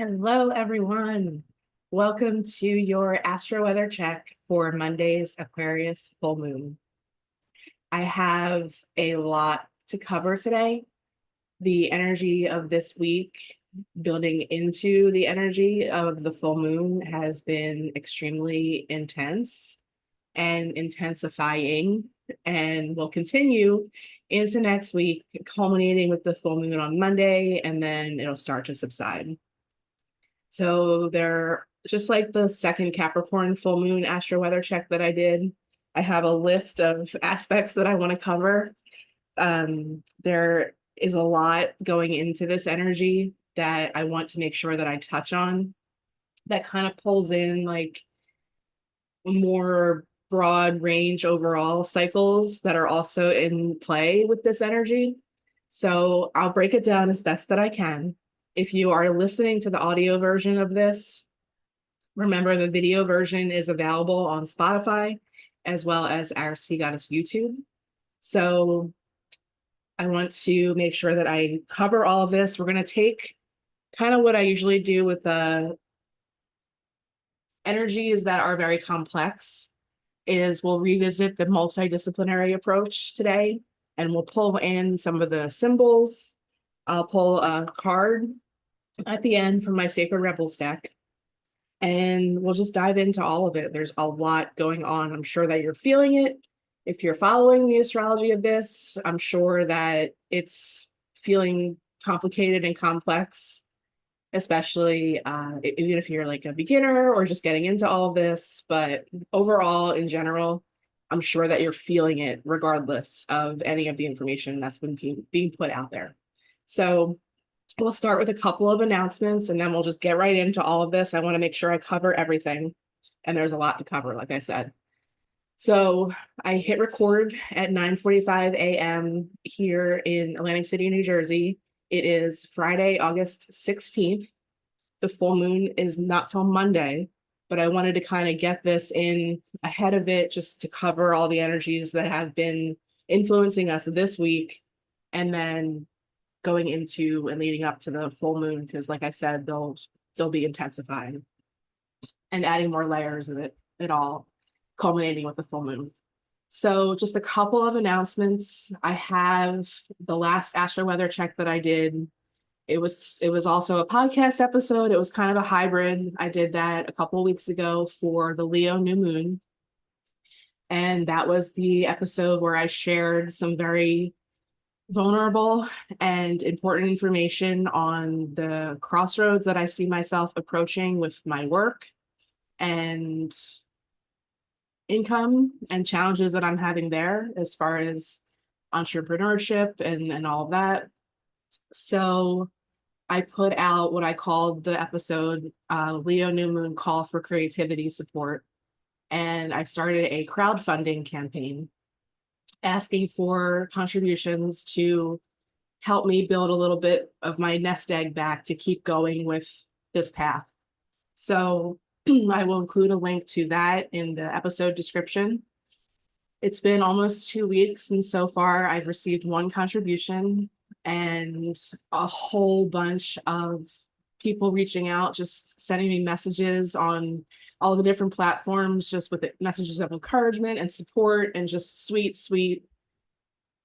Hello, everyone. Welcome to your Astro-Weather Check for Monday's Aquarius Full Moon. I have a lot to cover today. The energy of this week, building into the energy of the full moon, has been extremely intense and intensifying, and will continue into next week, culminating with the full moon on Monday, and then it'll start to subside. So they're just like the second Capricorn full moon astro weather check that I did. I have a list of aspects that I want to cover. There is a lot going into this energy that I want to make sure that I touch on, that kind of pulls in like more broad range overall cycles that are also in play with this energy. So I'll break it down as best that I can. If you are listening to the audio version of this, remember the video version is available on Spotify as well as our Sea Goddess YouTube. So I want to make sure that I cover all of this. We're going to take kind of what I usually do with the energies that are very complex, is we'll revisit the multidisciplinary approach today, and we'll pull in some of the symbols. I'll pull a card at the end from my Sacred Rebels deck, and we'll just dive into all of it. There's a lot going on. I'm sure that you're feeling it. If you're following the astrology of this, I'm sure that it's feeling complicated and complex, especially even if you're like a beginner or just getting into all of this. But overall, in general, I'm sure that you're feeling it regardless of any of the information that's been being put out there. So we'll start with a couple of announcements, and then we'll just get right into all of this. I want to make sure I cover everything, and there's a lot to cover, like I said. So I hit record at 9:45 a.m. here in Atlantic City, New Jersey. It is Friday, August 16th. The full moon is not till Monday, but I wanted to kind of get this in ahead of it, just to cover all the energies that have been influencing us this week, and then going into and leading up to the full moon, because like I said, they'll be intensifying and adding more layers of it all, culminating with the full moon. So just a couple of announcements. I have the last Astro Weather Check that I did. It was also a podcast episode. It was kind of a hybrid. I did that a couple of weeks ago for the Leo new moon. And that was the episode where I shared some very vulnerable and important information on the crossroads that I see myself approaching with my work and income, and challenges that I'm having there as far as entrepreneurship and all of that. So I put out what I called the episode Leo New Moon Call for Creativity Support. And I started a crowdfunding campaign asking for contributions to help me build a little bit of my nest egg back to keep going with this path. So I will include a link to that in the episode description. It's been almost 2 weeks, and so far I've received one contribution and a whole bunch of people reaching out, just sending me messages on all the different platforms, just with messages of encouragement and support and just sweet, sweet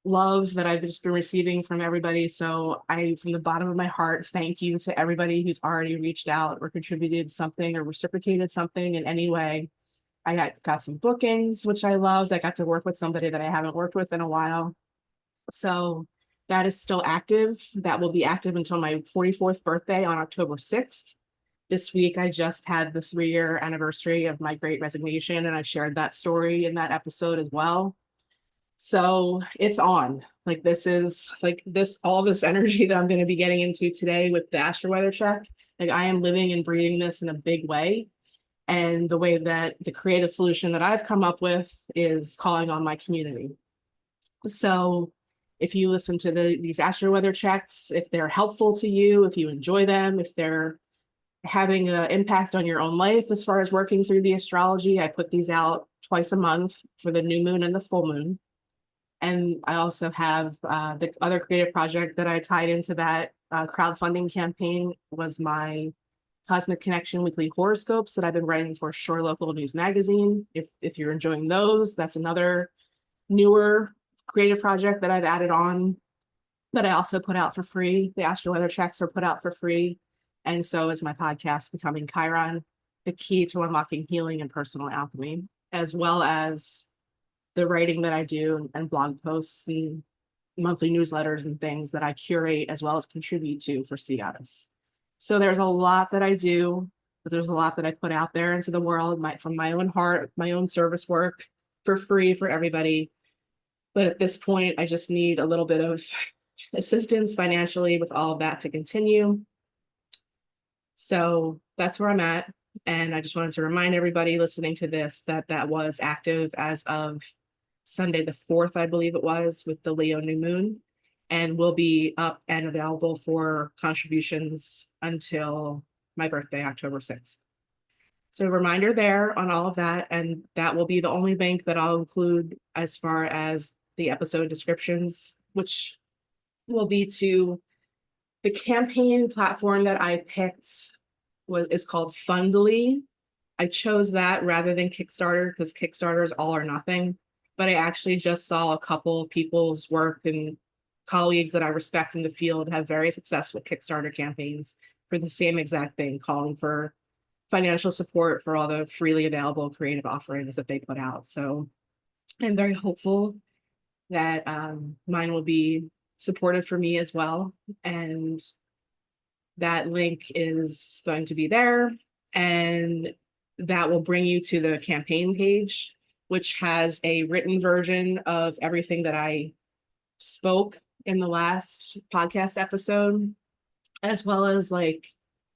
love that I've just been receiving from everybody. So from the bottom of my heart, thank you to everybody who's already reached out or contributed something or reciprocated something in any way. I got some bookings, which I loved. I got to work with somebody that I haven't worked with in a while. So that is still active. That will be active until my 44th birthday on October 6th. This week, I just had the 3-year anniversary of my Great Resignation, and I shared that story in that episode as well. So it's on. Like this is like this, all this energy that I'm going to be getting into today with the Astro Weather Check. Like I am living and breathing this in a big way. And the way that the creative solution that I've come up with is calling on my community. So if you listen to these Astro Weather Checks, if they're helpful to you, if you enjoy them, if they're having an impact on your own life as far as working through the astrology, I put these out twice a month for the new moon and the full moon. And I also have the other creative project that I tied into that crowdfunding campaign was my Cosmic Connection weekly horoscopes that I've been writing for Shore Local News Magazine. If you're enjoying those, that's another newer creative project that I've added on that I also put out for free. The Astro-Weather Checks are put out for free. And so is my podcast, Becoming Chiron, the key to unlocking healing and personal alchemy, as well as the writing that I do and blog posts and monthly newsletters and things that I curate as well as contribute to for Sea Goddess. So there's a lot that I do, but there's a lot that I put out there into the world from my own heart, my own service work for free for everybody. But at this point, I just need a little bit of assistance financially with all of that to continue. So that's where I'm at. And I just wanted to remind everybody listening to this that that was active as of Sunday the 4th, I believe it was, with the Leo new moon, and will be up and available for contributions until my birthday, October 6th. So a reminder there on all of that, and that will be the only link that I'll include as far as the episode descriptions, which will be to the campaign platform that I picked is called Fundly. I chose that rather than Kickstarter because Kickstarter is all or nothing. But I actually just saw a couple of people's work and colleagues that I respect in the field have very successful Kickstarter campaigns for the same exact thing, calling for financial support for all the freely available creative offerings that they put out. So I'm very hopeful that mine will be supported for me as well. And that link is going to be there. And that will bring you to the campaign page, which has a written version of everything that I spoke in the last podcast episode, as well as like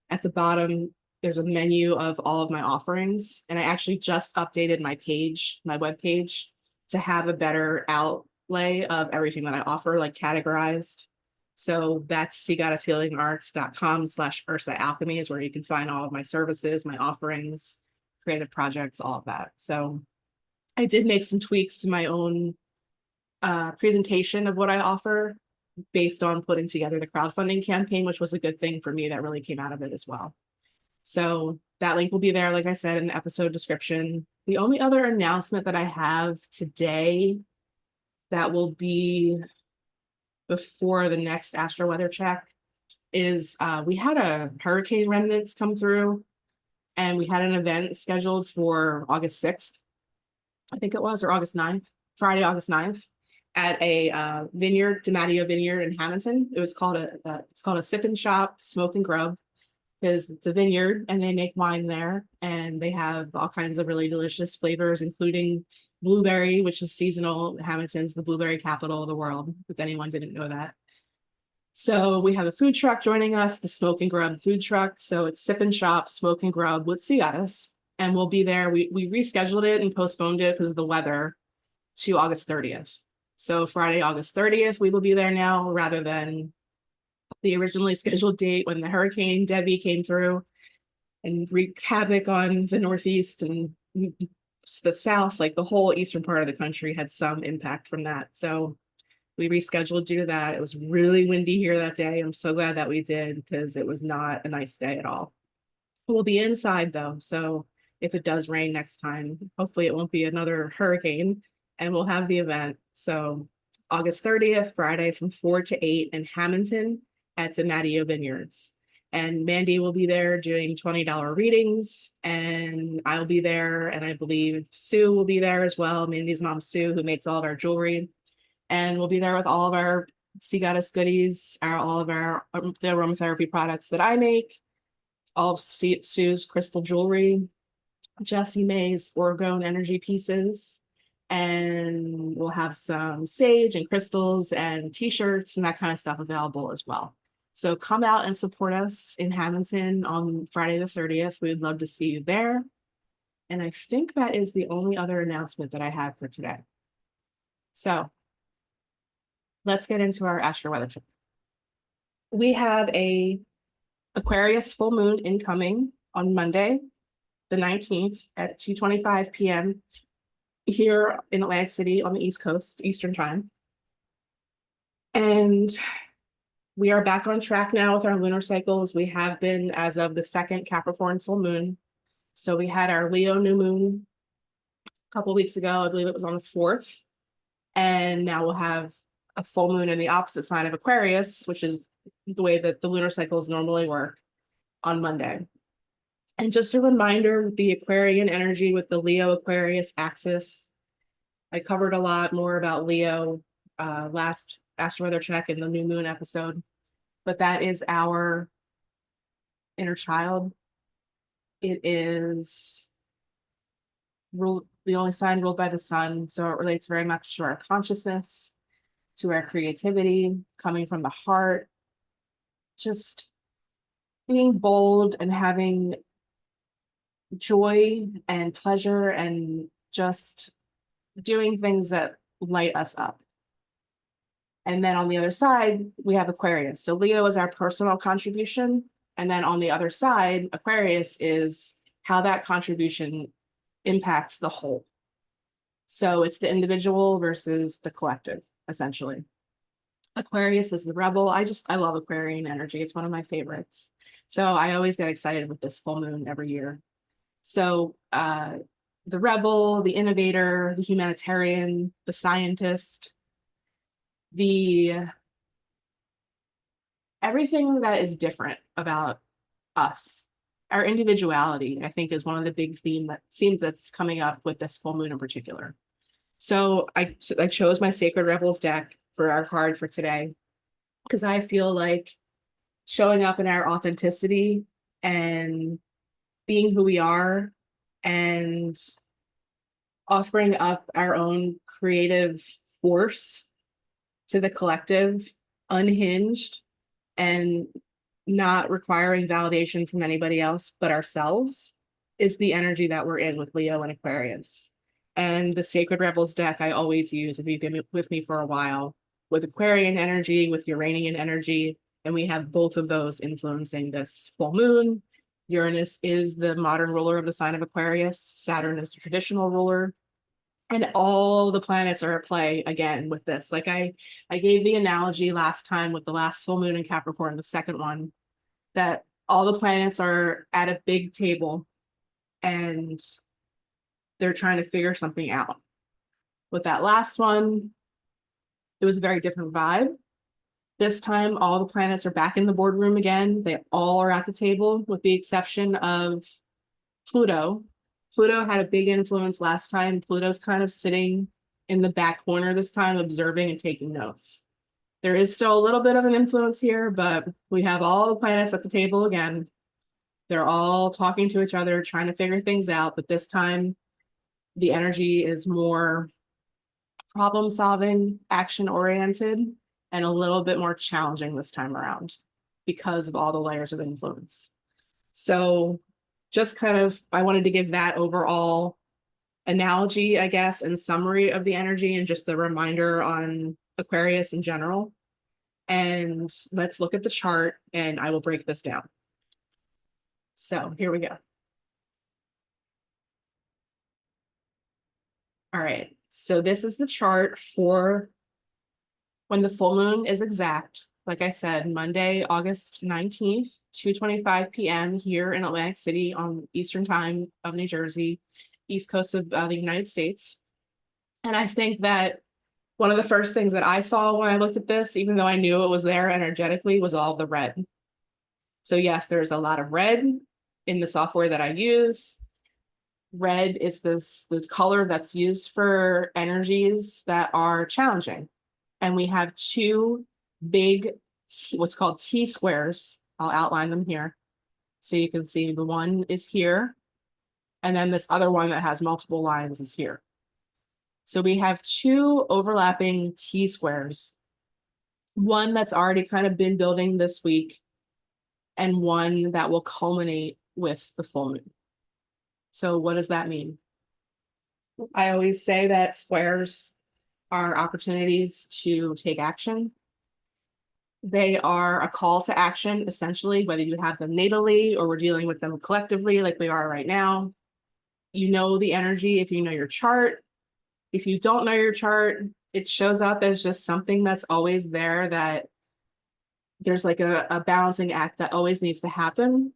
at the bottom, there's a menu of all of my offerings. And I actually just updated my page, my web page, to have a better outlay of everything that I offer, like categorized. So that's seagoddesshealingarts.com/Ursa Alchemy is where you can find all of my services, my offerings, creative projects, all of that. So I did make some tweaks to my own presentation of what I offer based on putting together the crowdfunding campaign, which was a good thing for me that really came out of it as well. So that link will be there, like I said, in the episode description. The only other announcement that I have today that will be before the next Astro-Weather Check is we had a hurricane remnants come through, and we had an event scheduled for August 6th, I think it was, or August 9th, Friday, August 9th, at a vineyard, DiMatteo Vineyard in Hamilton. It was called it's called a Sip and Shop, Smoke and Grub, because it's a vineyard and they make wine there, and they have all kinds of really delicious flavors, including blueberry, which is seasonal. Hamilton's the blueberry capital of the world, if anyone didn't know that. So we have a food truck joining us, the Smoke and Grub food truck. So it's Sip and Shop, Smoke and Grub with Sea Goddess. And we'll be there. We rescheduled it and postponed it because of the weather to August 30th. So Friday, August 30th, we will be there now rather than the originally scheduled date when the Hurricane Debbie came through and wreaked havoc on the Northeast and the South. Like the whole eastern part of the country had some impact from that. So we rescheduled due to that. It was really windy here that day. I'm so glad that we did because it was not a nice day at all. We'll be inside though. So if it does rain next time, hopefully it won't be another hurricane, and we'll have the event. So August 30th, Friday from 4 to 8 in Hamilton at DiMatteo Vineyards. And Mandy will be there doing $20 readings, and I'll be there, and I believe Sue will be there as well. Mandy's mom, Sue, who makes all of our jewelry. And we'll be there with all of our Sea Goddess goodies, all of our the aromatherapy products that I make, all of Sue's crystal jewelry, Jessie May's orgone energy pieces, and we'll have some sage and crystals and t-shirts and that kind of stuff available as well. So come out and support us in Hamilton on Friday the 30th. We'd love to see you there. And I think that is the only other announcement that I have for today. So let's get into our Astro-Weather Check. We have a Aquarius full moon incoming on Monday, the 19th at 2:25 p.m. here in Atlantic City on the East Coast, Eastern time. And we are back on track now with our lunar cycles. We have been as of the second Capricorn full moon. So we had our Leo new moon a couple weeks ago. I believe it was on the 4th. And now we'll have a full moon in the opposite sign of Aquarius, which is the way that the lunar cycles normally work, on Monday. And just a reminder, the Aquarian energy with the Leo Aquarius axis. I covered a lot more about Leo last Astro-Weather Check in the new moon episode, but that is our inner child. It is the only sign ruled by the sun, so it relates very much to our consciousness, to our creativity, coming from the heart, just being bold and having joy and pleasure and just doing things that light us up. And then on the other side, we have Aquarius. So Leo is our personal contribution. And then on the other side, Aquarius is how that contribution impacts the whole. So it's the individual versus the collective, essentially. Aquarius is the rebel. I love Aquarian energy. It's one of my favorites. So I always get excited with this full moon every year. So the rebel, the innovator, the humanitarian, the scientist, everything that is different about us, our individuality, I think is one of the big themes that's coming up with this full moon in particular. So I chose my Sacred Rebels deck for our card for today, because I feel like showing up in our authenticity and being who we are and offering up our own creative force to the collective, unhinged, and not requiring validation from anybody else but ourselves, is the energy that we're in with Leo and Aquarius. And the Sacred Rebels deck I always use, if you've been with me for a while, with Aquarian energy, with Uranian energy, and we have both of those influencing this full moon. Uranus is the modern ruler of the sign of Aquarius. Saturn is the traditional ruler. And all the planets are at play again with this. Like I gave the analogy last time with the last full moon in Capricorn, the second one, that all the planets are at a big table and they're trying to figure something out. With that last one, it was a very different vibe. This time, all the planets are back in the boardroom again. They all are at the table, with the exception of Pluto. Pluto had a big influence last time. Pluto's kind of sitting in the back corner this time, observing and taking notes. There is still a little bit of an influence here, but we have all the planets at the table again. They're all talking to each other, trying to figure things out, but this time the energy is more problem-solving, action-oriented, and a little bit more challenging this time around because of all the layers of influence. So just kind of, I wanted to give that overall analogy, I guess, and summary of the energy and just the reminder on Aquarius in general. And let's look at the chart and I will break this down. So here we go. All right, so this is the chart for when the full moon is exact. Like I said, Monday, August 19th, 2:25 p.m. here in Atlantic City on Eastern Time of New Jersey, East Coast of the United States. And I think that one of the first things that I saw when I looked at this, even though I knew it was there energetically, was all the red. So yes, there's a lot of red in the software that I use. Red is the color that's used for energies that are challenging. And we have two big, what's called T-squares. I'll outline them here. So you can see the one is here. And then this other one that has multiple lines is here. So we have two overlapping T-squares. One that's already kind of been building this week, and one that will culminate with the full moon. So what does that mean? I always say that squares are opportunities to take action. They are a call to action, essentially, whether you have them natally or we're dealing with them collectively like we are right now. You know the energy if you know your chart. If you don't know your chart, it shows up as just something that's always there that there's like a balancing act that always needs to happen.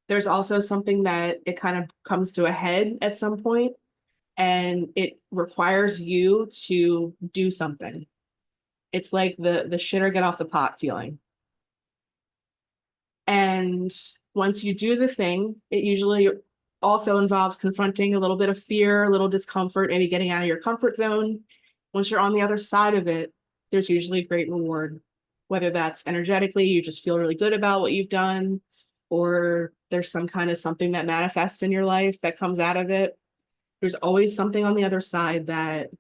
There's also something that it kind of comes to a head at some point, and it requires you to do something. It's like the shit or get off the pot feeling. And once you do the thing, it usually also involves confronting a little bit of fear, a little discomfort, maybe getting out of your comfort zone. Once you're on the other side of it, there's usually a great reward, whether that's energetically, you just feel really good about what you've done, or there's some kind of something that manifests in your life that comes out of it. There's always something on the other side that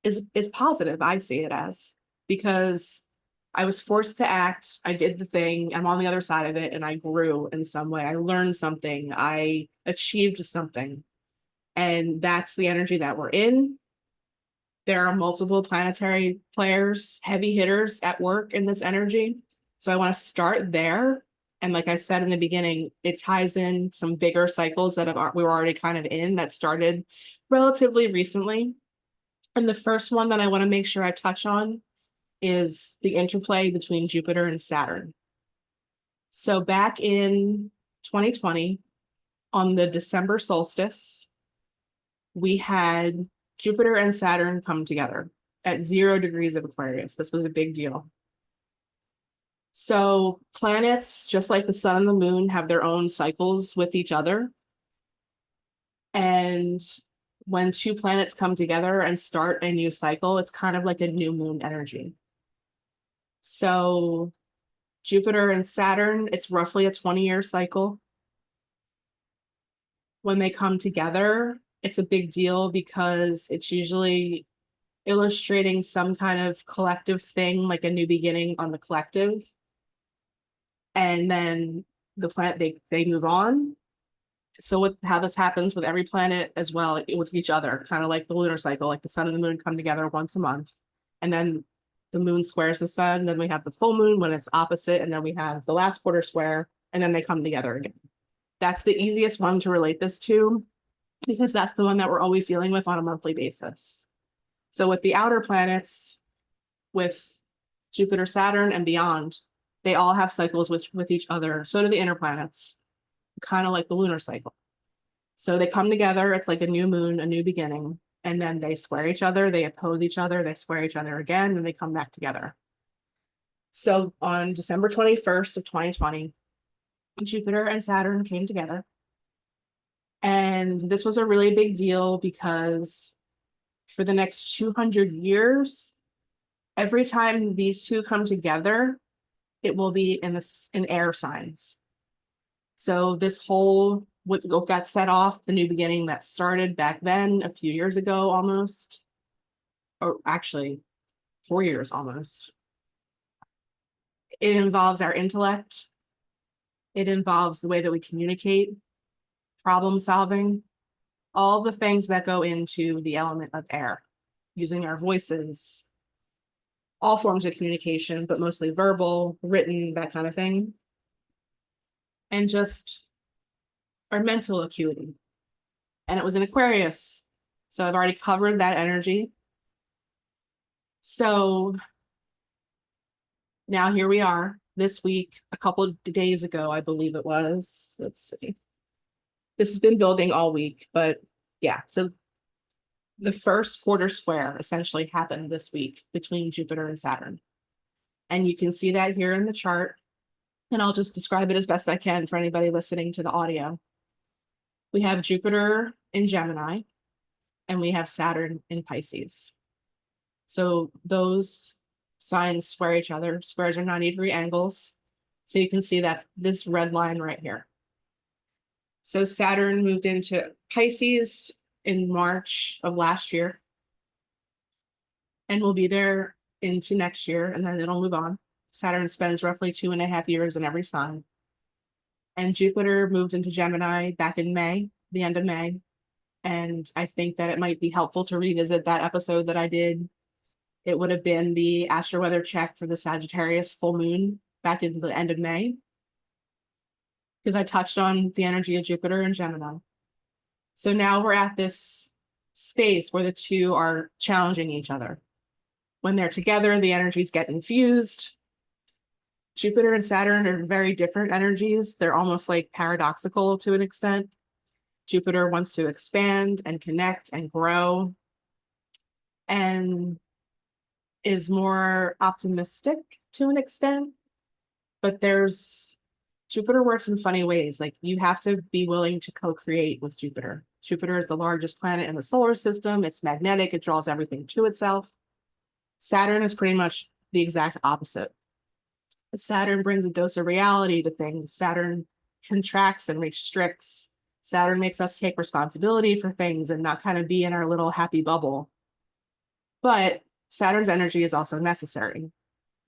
is positive, I see it as, because I was forced to act, I did the thing, I'm on the other side of it, and I grew in some way. I learned something, I achieved something. And that's the energy that we're in. There are multiple planetary players, heavy hitters at work in this energy. So I want to start there. And like I said in the beginning, it ties in some bigger cycles that we were already kind of in that started relatively recently. And the first one that I want to make sure I touch on is the interplay between Jupiter and Saturn. So back in 2020, on the December solstice, we had Jupiter and Saturn come together at 0 degrees of Aquarius. This was a big deal. So planets, just like the sun and the moon, have their own cycles with each other. And when two planets come together and start a new cycle, it's kind of like a new moon energy. So Jupiter and Saturn, it's roughly a 20-year cycle. When they come together, it's a big deal because it's usually illustrating some kind of collective thing, like a new beginning on the collective. And then the planet, they move on. So how this happens with every planet as well, with each other, kind of like the lunar cycle, like the sun and the moon come together once a month. And then the moon squares the sun, then we have the full moon when it's opposite, and then we have the last quarter square, and then they come together again. That's the easiest one to relate this to, because that's the one that we're always dealing with on a monthly basis. So with the outer planets, with Jupiter, Saturn, and beyond, they all have cycles with each other. So do the inner planets, kind of like the lunar cycle. So they come together, it's like a new moon, a new beginning, and then they square each other, they oppose each other, they square each other again, and they come back together. So on December 21st of 2020, Jupiter and Saturn came together. And this was a really big deal because for the next 200 years, every time these two come together, it will be in air signs. So this whole, what got set off, the new beginning that started back then, a few years ago almost, or actually 4 years almost. It involves our intellect. It involves the way that we communicate, problem solving, all the things that go into the element of air, using our voices, all forms of communication, but mostly verbal, written, that kind of thing. And just our mental acuity. And it was in Aquarius. So I've already covered that energy. So now here we are this week, a couple of days ago, I believe it was. Let's see. This has been building all week, but yeah. So the first quarter square essentially happened this week between Jupiter and Saturn. And you can see that here in the chart. And I'll just describe it as best I can for anybody listening to the audio. We have Jupiter in Gemini, and we have Saturn in Pisces. So those signs square each other. Squares are 90-degree angles. So you can see that's this red line right here. So Saturn moved into Pisces in March of last year, and will be there into next year, and then it'll move on. Saturn spends roughly 2.5 years in every sign. And Jupiter moved into Gemini back in May, the end of May. And I think that it might be helpful to revisit that episode that I did. It would have been the Astro-Weather Check for the Sagittarius full moon back in the end of May, because I touched on the energy of Jupiter and Gemini. So now we're at this space where the two are challenging each other. When they're together, the energies get infused. Jupiter and Saturn are very different energies. They're almost like paradoxical to an extent. Jupiter wants to expand and connect and grow and is more optimistic to an extent. But Jupiter works in funny ways. Like you have to be willing to co-create with Jupiter. Jupiter is the largest planet in the solar system. It's magnetic. It draws everything to itself. Saturn is pretty much the exact opposite. Saturn brings a dose of reality to things. Saturn contracts and restricts. Saturn makes us take responsibility for things and not kind of be in our little happy bubble. But Saturn's energy is also necessary.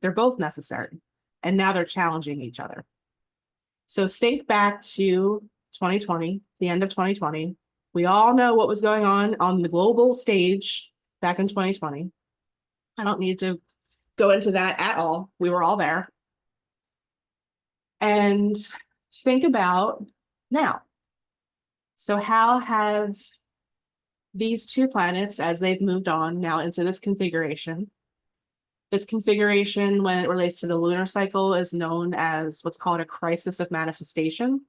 They're both necessary. And now they're challenging each other. So think back to 2020, the end of 2020. We all know what was going on the global stage back in 2020. I don't need to go into that at all. We were all there. And think about now. So how have these two planets, as they've moved on now into this configuration, when it relates to the lunar cycle, is known as what's called a crisis of manifestation.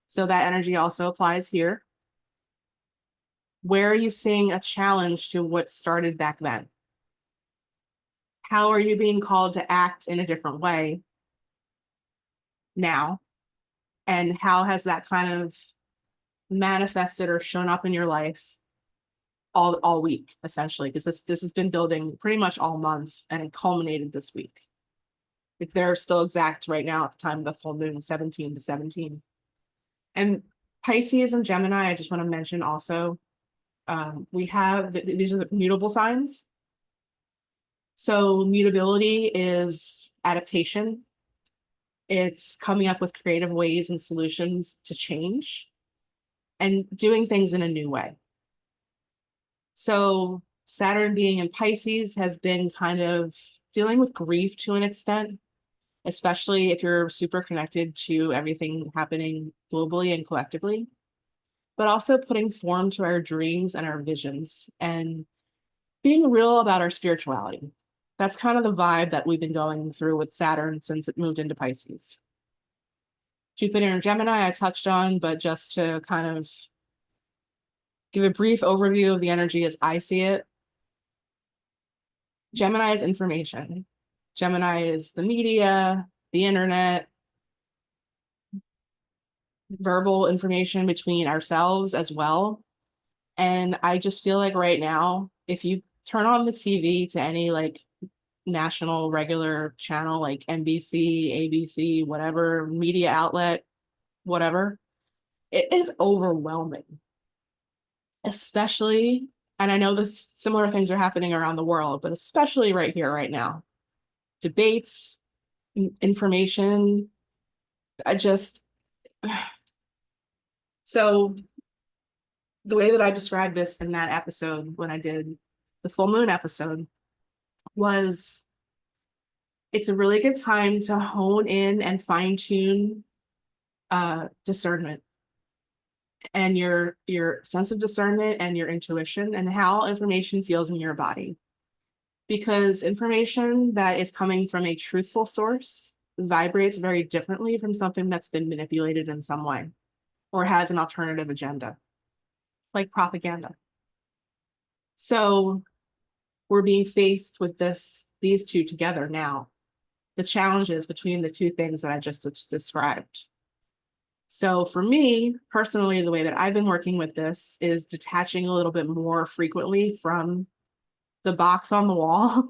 So that energy also applies here. Where are you seeing a challenge to what started back then? How are you being called to act in a different way now? And how has that kind of manifested or shown up in your life all week, essentially? Because this has been building pretty much all month and it culminated this week. Like they're still exact right now at the time of the full moon, 17 to 17. And Pisces and Gemini, I just want to mention also, we have, these are the mutable signs. So mutability is adaptation. It's coming up with creative ways and solutions to change and doing things in a new way. So Saturn being in Pisces has been kind of dealing with grief to an extent, especially if you're super connected to everything happening globally and collectively, but also putting form to our dreams and our visions and being real about our spirituality. That's kind of the vibe that we've been going through with Saturn since it moved into Pisces. Jupiter and Gemini I touched on, but just to kind of give a brief overview of the energy as I see it. Gemini is information. Gemini is the media, the internet, verbal information between ourselves as well. And I just feel like right now, if you turn on the TV to any like national regular channel like NBC, ABC, whatever media outlet, whatever, it is overwhelming. Especially, and I know this similar things are happening around the world, but especially right here, right now. Debates, information, so the way that I described this in that episode when I did the full moon episode was it's a really good time to hone in and fine-tune discernment and your sense of discernment and your intuition and how information feels in your body. Because information that is coming from a truthful source vibrates very differently from something that's been manipulated in some way or has an alternative agenda, like propaganda. So we're being faced with these two together now, the challenges between the two things that I just described. So for me, personally, the way that I've been working with this is detaching a little bit more frequently from the box on the wall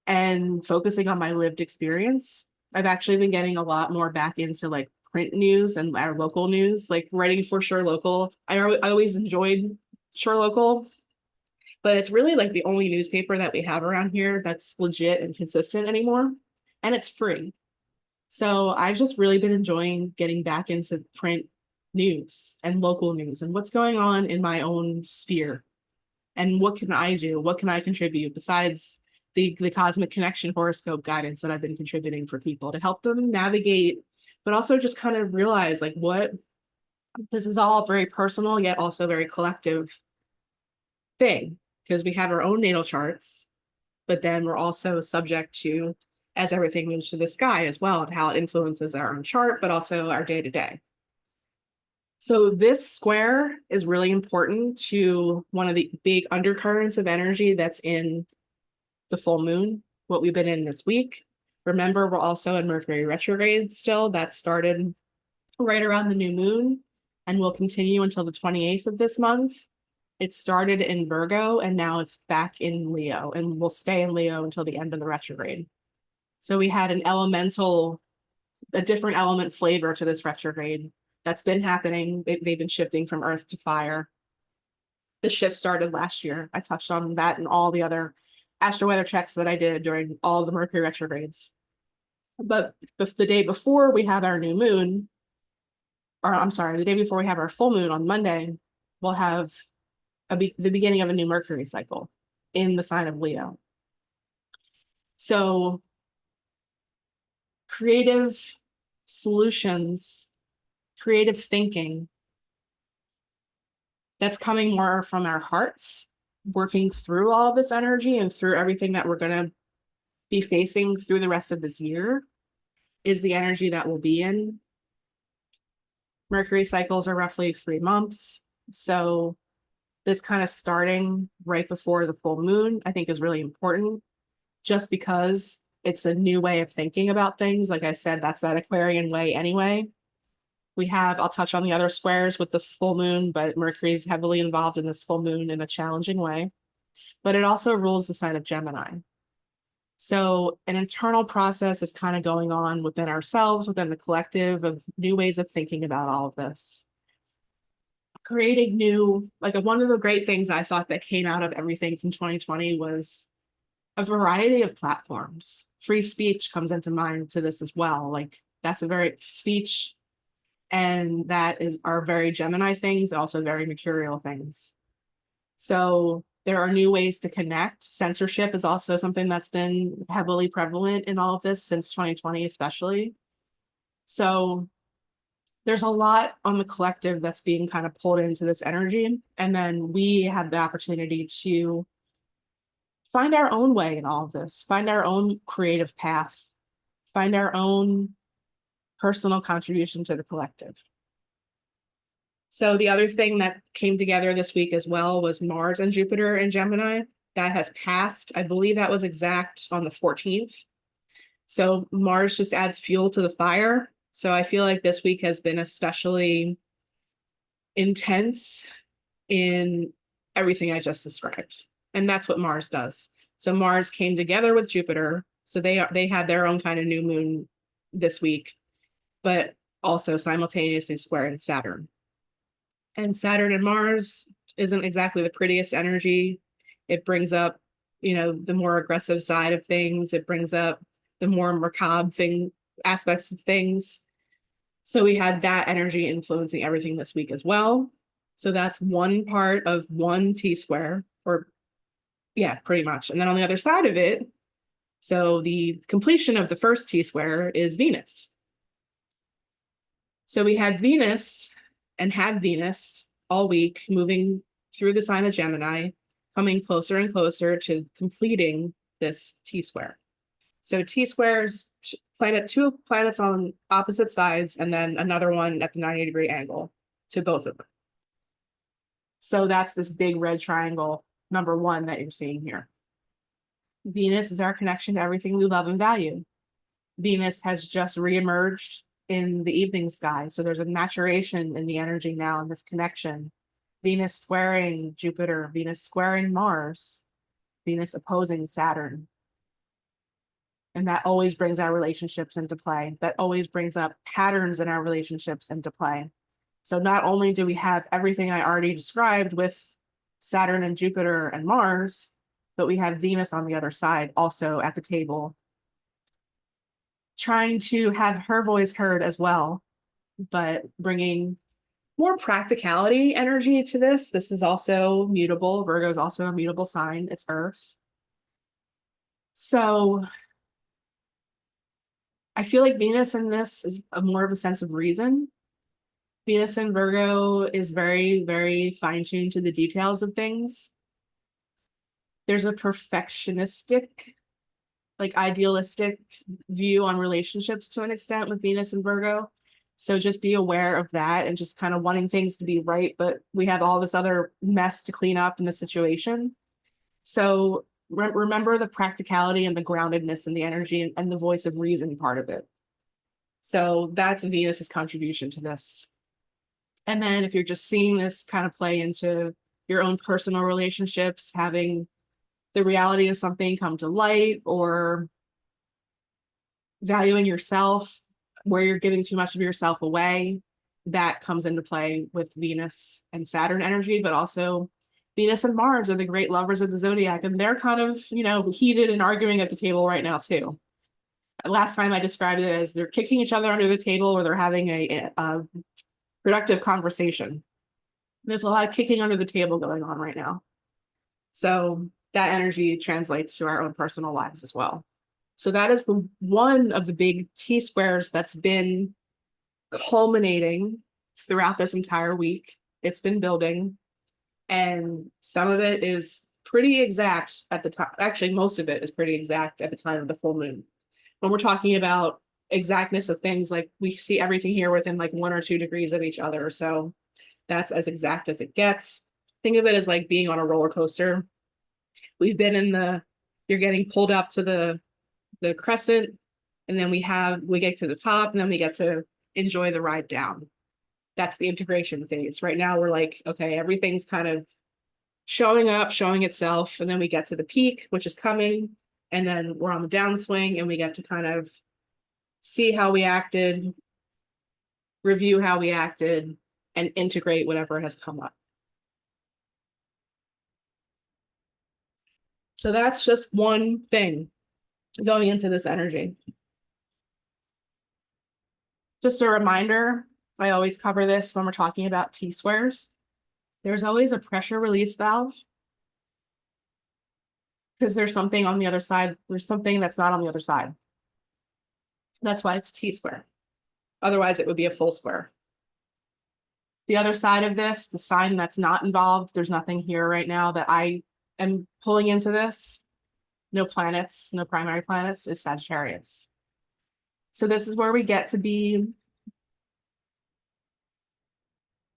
and focusing on my lived experience. I've actually been getting a lot more back into like print news and our local news, like writing for Sure Local. I always enjoyed Sure Local, but it's really like the only newspaper that we have around here that's legit and consistent anymore, and it's free. So I've just really been enjoying getting back into print news and local news and what's going on in my own sphere. And what can I do? What can I contribute besides the cosmic connection horoscope guidance that I've been contributing for people to help them navigate, but also just kind of realize like what this is all very personal, yet also very collective thing, because we have our own natal charts, but then we're also subject to as everything moves through the sky as well, and how it influences our own chart, but also our day to day. So this square is really important to one of the big undercurrents of energy that's in the full moon, what we've been in this week. Remember, we're also in Mercury retrograde still. That started right around the new moon and will continue until the 28th of this month. It started in Virgo and now it's back in Leo and will stay in Leo until the end of the retrograde. So we had a different element flavor to this retrograde that's been happening. They've been shifting from earth to fire. The shift started last year. I touched on that and all the other Astro-Weather checks that I did during all the Mercury retrogrades. But the day before we have our new moon, or I'm sorry, the day before we have our full moon on Monday, we'll have the beginning of a new Mercury cycle in the sign of Leo. So creative solutions, creative thinking, that's coming more from our hearts, working through all of this energy and through everything that we're going to be facing through the rest of this year, is the energy that we'll be in. Mercury cycles are roughly 3 months. So this kind of starting right before the full moon, I think is really important, just because it's a new way of thinking about things. Like I said, that's that Aquarian way anyway. I'll touch on the other squares with the full moon, but Mercury is heavily involved in this full moon in a challenging way. But it also rules the sign of Gemini. So an internal process is kind of going on within ourselves, within the collective, of new ways of thinking about all of this. Creating new, one of the great things I thought that came out of everything from 2020 was a variety of platforms. Free speech comes into mind to this as well. That's a very speech, and are very Gemini things, also very mercurial things. So there are new ways to connect. Censorship is also something that's been heavily prevalent in all of this since 2020, especially. So there's a lot on the collective that's being kind of pulled into this energy. And then we have the opportunity to find our own way in all of this, find our own creative path, find our own personal contribution to the collective. So the other thing that came together this week as well was Mars and Jupiter in Gemini. That has passed. I believe that was exact on the 14th. So Mars just adds fuel to the fire. So I feel like this week has been especially intense in everything I just described. And that's what Mars does. So Mars came together with Jupiter. So they had their own kind of new moon this week, but also simultaneously squaring Saturn. And Saturn and Mars isn't exactly the prettiest energy. It brings up, the more aggressive side of things. It brings up the more macabre aspects of things. So we had that energy influencing everything this week as well. So that's one part of one T-square, or yeah, pretty much. And then on the other side of it, so the completion of the first T-square is Venus. So we had Venus all week moving through the sign of Gemini, coming closer and closer to completing this T-square. So T-squares, two planets on opposite sides, and then another one at the 90-degree angle to both of them. So that's this big red triangle, number one, that you're seeing here. Venus is our connection to everything we love and value. Venus has just reemerged in the evening sky. So there's a maturation in the energy now in this connection. Venus squaring Jupiter, Venus squaring Mars, Venus opposing Saturn. And that always brings our relationships into play. That always brings up patterns in our relationships into play. So not only do we have everything I already described with Saturn and Jupiter and Mars, but we have Venus on the other side also at the table, trying to have her voice heard as well, but bringing more practicality energy to this. This is also mutable. Virgo is also a mutable sign. It's Earth. So I feel like Venus in this is more of a sense of reason. Venus in Virgo is very, very fine-tuned to the details of things. There's a perfectionistic like idealistic view on relationships to an extent with Venus and Virgo. So just be aware of that and just kind of wanting things to be right, but we have all this other mess to clean up in the situation. So remember the practicality and the groundedness and the energy and the voice of reason part of it. So that's Venus's contribution to this. And then if you're just seeing this kind of play into your own personal relationships, having the reality of something come to light, or valuing yourself where you're giving too much of yourself away, that comes into play with Venus and Saturn energy, but also Venus and Mars are the great lovers of the zodiac, and they're kind of, heated and arguing at the table right now too. Last time I described it as they're kicking each other under the table, or they're having a productive conversation. There's a lot of kicking under the table going on right now. So that energy translates to our own personal lives as well. So that is the one of the big T-squares that's been culminating throughout this entire week. It's been building, and some of it is pretty exact at the time. Actually, most of it is pretty exact at the time of the full moon. When we're talking about exactness of things, like we see everything here within like 1 or 2 degrees of each other. So that's as exact as it gets. Think of it as like being on a roller coaster. We've been you're getting pulled up to the crescent, and then we get to the top, and then we get to enjoy the ride down. That's the integration phase. Right now we're like, okay, everything's kind of showing up, showing itself, and then we get to the peak, which is coming, and then we're on the downswing, and we get to kind of see how we acted, review how we acted, and integrate whatever has come up. So that's just one thing going into this energy. Just a reminder, I always cover this when we're talking about T-squares. There's always a pressure release valve, because there's something on the other side. There's something that's not on the other side. That's why it's T-square. Otherwise, it would be a full square. The other side of this, the sign that's not involved, there's nothing here right now that I am pulling into this. No planets, no primary planets, is Sagittarius. So this is where we get to be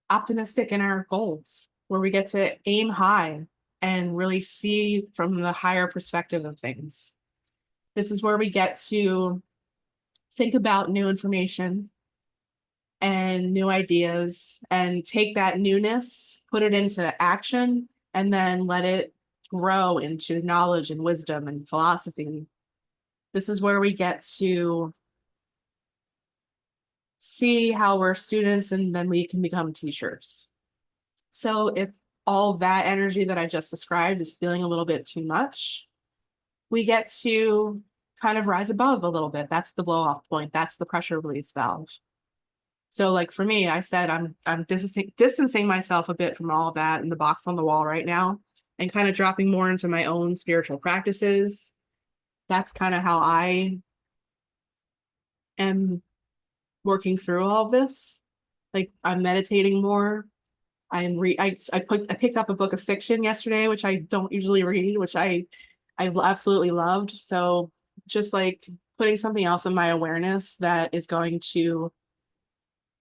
optimistic in our goals, where we get to aim high and really see from the higher perspective of things. This is where we get to think about new information and new ideas and take that newness, put it into action, and then let it grow into knowledge and wisdom and philosophy. This is where we get to see how we're students, and then we can become teachers. So if all that energy that I just described is feeling a little bit too much, we get to kind of rise above a little bit. That's the blow off point. That's the pressure release valve. So like for me, I said, I'm distancing myself a bit from all of that in the box on the wall right now, and kind of dropping more into my own spiritual practices. That's kind of how I am working through all of this. Like I'm meditating more. I picked up a book of fiction yesterday, which I don't usually read, which I absolutely loved. So just like putting something else in my awareness that is going to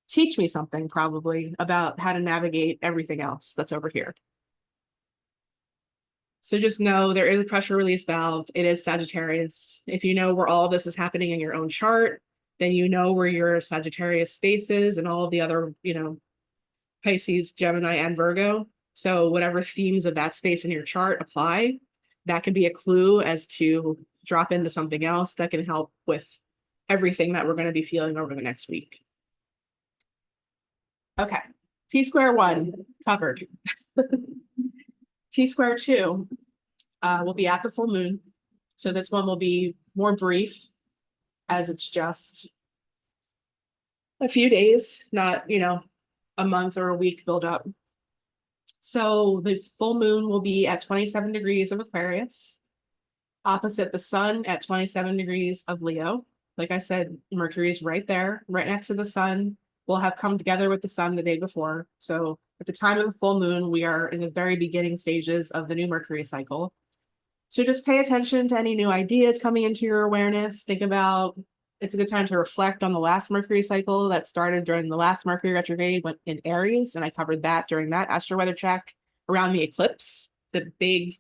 teach me something probably about how to navigate everything else that's over here. So just know there is a pressure release valve. It is Sagittarius. If you know where all of this is happening in your own chart, then you know where your Sagittarius space is, and all of the other, Pisces, Gemini, and Virgo. So whatever themes of that space in your chart apply, that can be a clue as to drop into something else that can help with everything that we're going to be feeling over the next week. Okay, T-square 1 covered. T-square 2 will be at the full moon. So this one will be more brief, as it's just a few days, not, a month or a week build up. So the full moon will be at 27 degrees of Aquarius, opposite the sun at 27 degrees of Leo. Like I said, Mercury's right there, right next to the sun. We'll have come together with the sun the day before. So at the time of the full moon, we are in the very beginning stages of the new Mercury cycle. So just pay attention to any new ideas coming into your awareness. Think about, it's a good time to reflect on the last Mercury cycle that started during the last Mercury retrograde went in Aries. And I covered that during that Astro-Weather Check around the eclipse, the big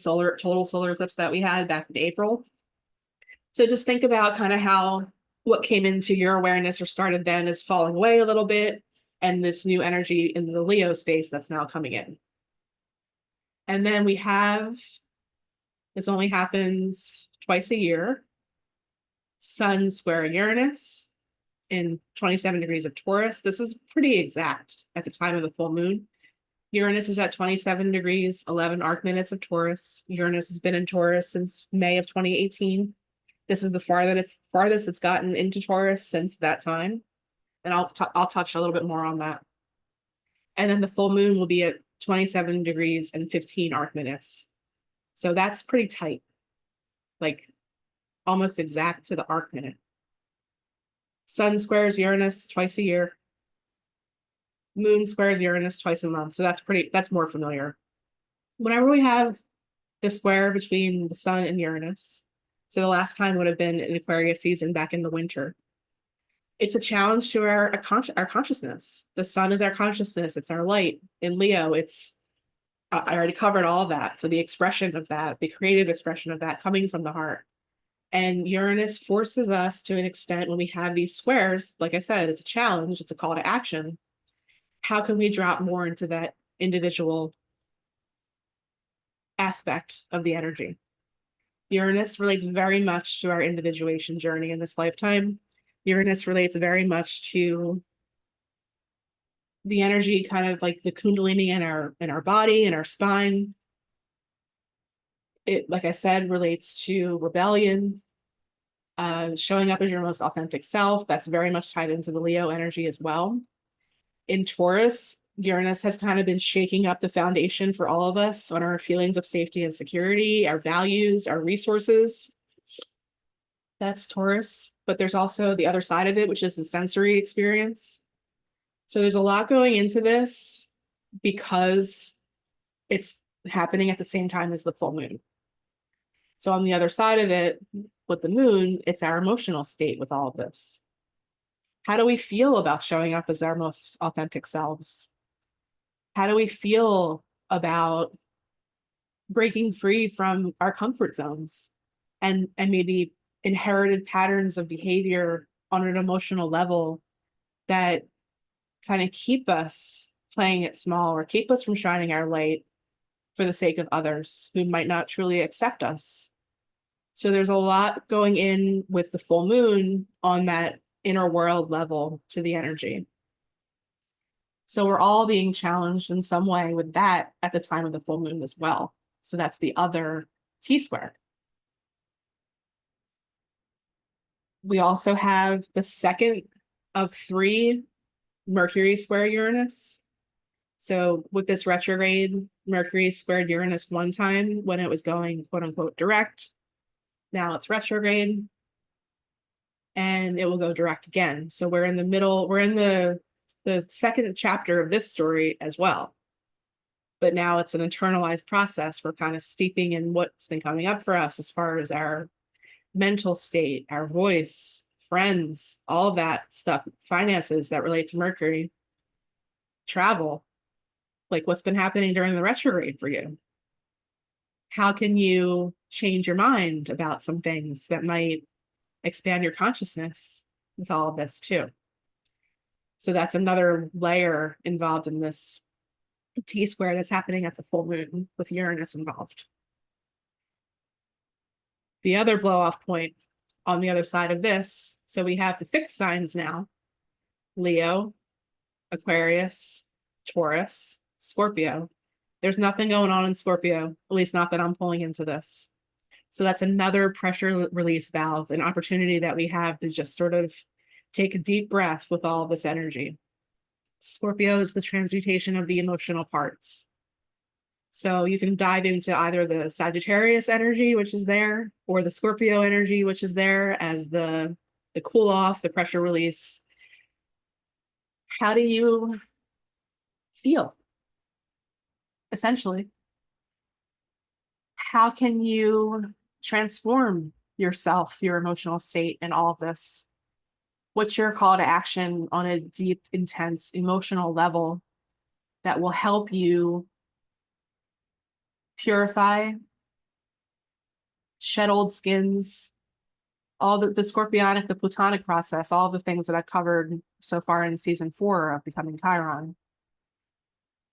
total solar eclipse that we had back in April. So just think about kind of how what came into your awareness or started then is falling away a little bit, and this new energy in the Leo space that's now coming in. And then we have, this only happens twice a year, Sun square Uranus in 27 degrees of Taurus. This is pretty exact at the time of the full moon. Uranus is at 27 degrees, 11 arc minutes of Taurus. Uranus has been in Taurus since May of 2018. This is the farthest it's gotten into Taurus since that time. And I'll touch a little bit more on that. And then the full moon will be at 27 degrees and 15 arc minutes. So that's pretty tight, like almost exact to the arc minute. Sun squares Uranus twice a year. Moon squares Uranus twice a month. So that's more familiar. Whenever we have the square between the sun and Uranus, so the last time would have been in Aquarius season back in the winter, it's a challenge to our consciousness. The sun is our consciousness. It's our light. In Leo, I already covered all of that. So the expression of that, the creative expression of that coming from the heart. And Uranus forces us to an extent when we have these squares, like I said, it's a challenge, it's a call to action. How can we drop more into that individual aspect of the energy? Uranus relates very much to our individuation journey in this lifetime. Uranus relates very much to the energy, kind of like the Kundalini in our body, in our spine. It, like I said, relates to rebellion, showing up as your most authentic self. That's very much tied into the Leo energy as well. In Taurus, Uranus has kind of been shaking up the foundation for all of us on our feelings of safety and security, our values, our resources. That's Taurus. But there's also the other side of it, which is the sensory experience. So there's a lot going into this because it's happening at the same time as the full moon. So on the other side of it, with the moon, it's our emotional state with all of this. How do we feel about showing up as our most authentic selves? How do we feel about breaking free from our comfort zones and maybe inherited patterns of behavior on an emotional level that kind of keep us playing it small or keep us from shining our light for the sake of others who might not truly accept us? So there's a lot going in with the full moon on that inner world level to the energy. So we're all being challenged in some way with that at the time of the full moon as well. So that's the other T-square. We also have the second of 3 Mercury square Uranus. So with this retrograde, Mercury squared Uranus one time when it was going quote unquote direct. Now it's retrograde and it will go direct again. So we're in the middle, we're in the second chapter of this story as well. But now it's an internalized process. We're kind of steeping in what's been coming up for us as far as our mental state, our voice, friends, all of that stuff, finances that relate to Mercury, travel, like what's been happening during the retrograde for you. How can you change your mind about some things that might expand your consciousness with all of this too? So that's another layer involved in this T-square that's happening at the full moon with Uranus involved. The other blow-off point on the other side of this, so we have the fixed signs now: Leo, Aquarius, Taurus, Scorpio. There's nothing going on in Scorpio, at least not that I'm pulling into this. So that's another pressure release valve, an opportunity that we have to just sort of take a deep breath with all of this energy. Scorpio is the transmutation of the emotional parts. So you can dive into either the Sagittarius energy, which is there, or the Scorpio energy, which is there as the cool off, the pressure release. How do you feel? Essentially, how can you transform yourself, your emotional state, and all of this? What's your call to action on a deep, intense emotional level that will help you purify, shed old skins, all the scorpionic, the plutonic process, all the things that I've covered so far in season 4 of Becoming Chiron?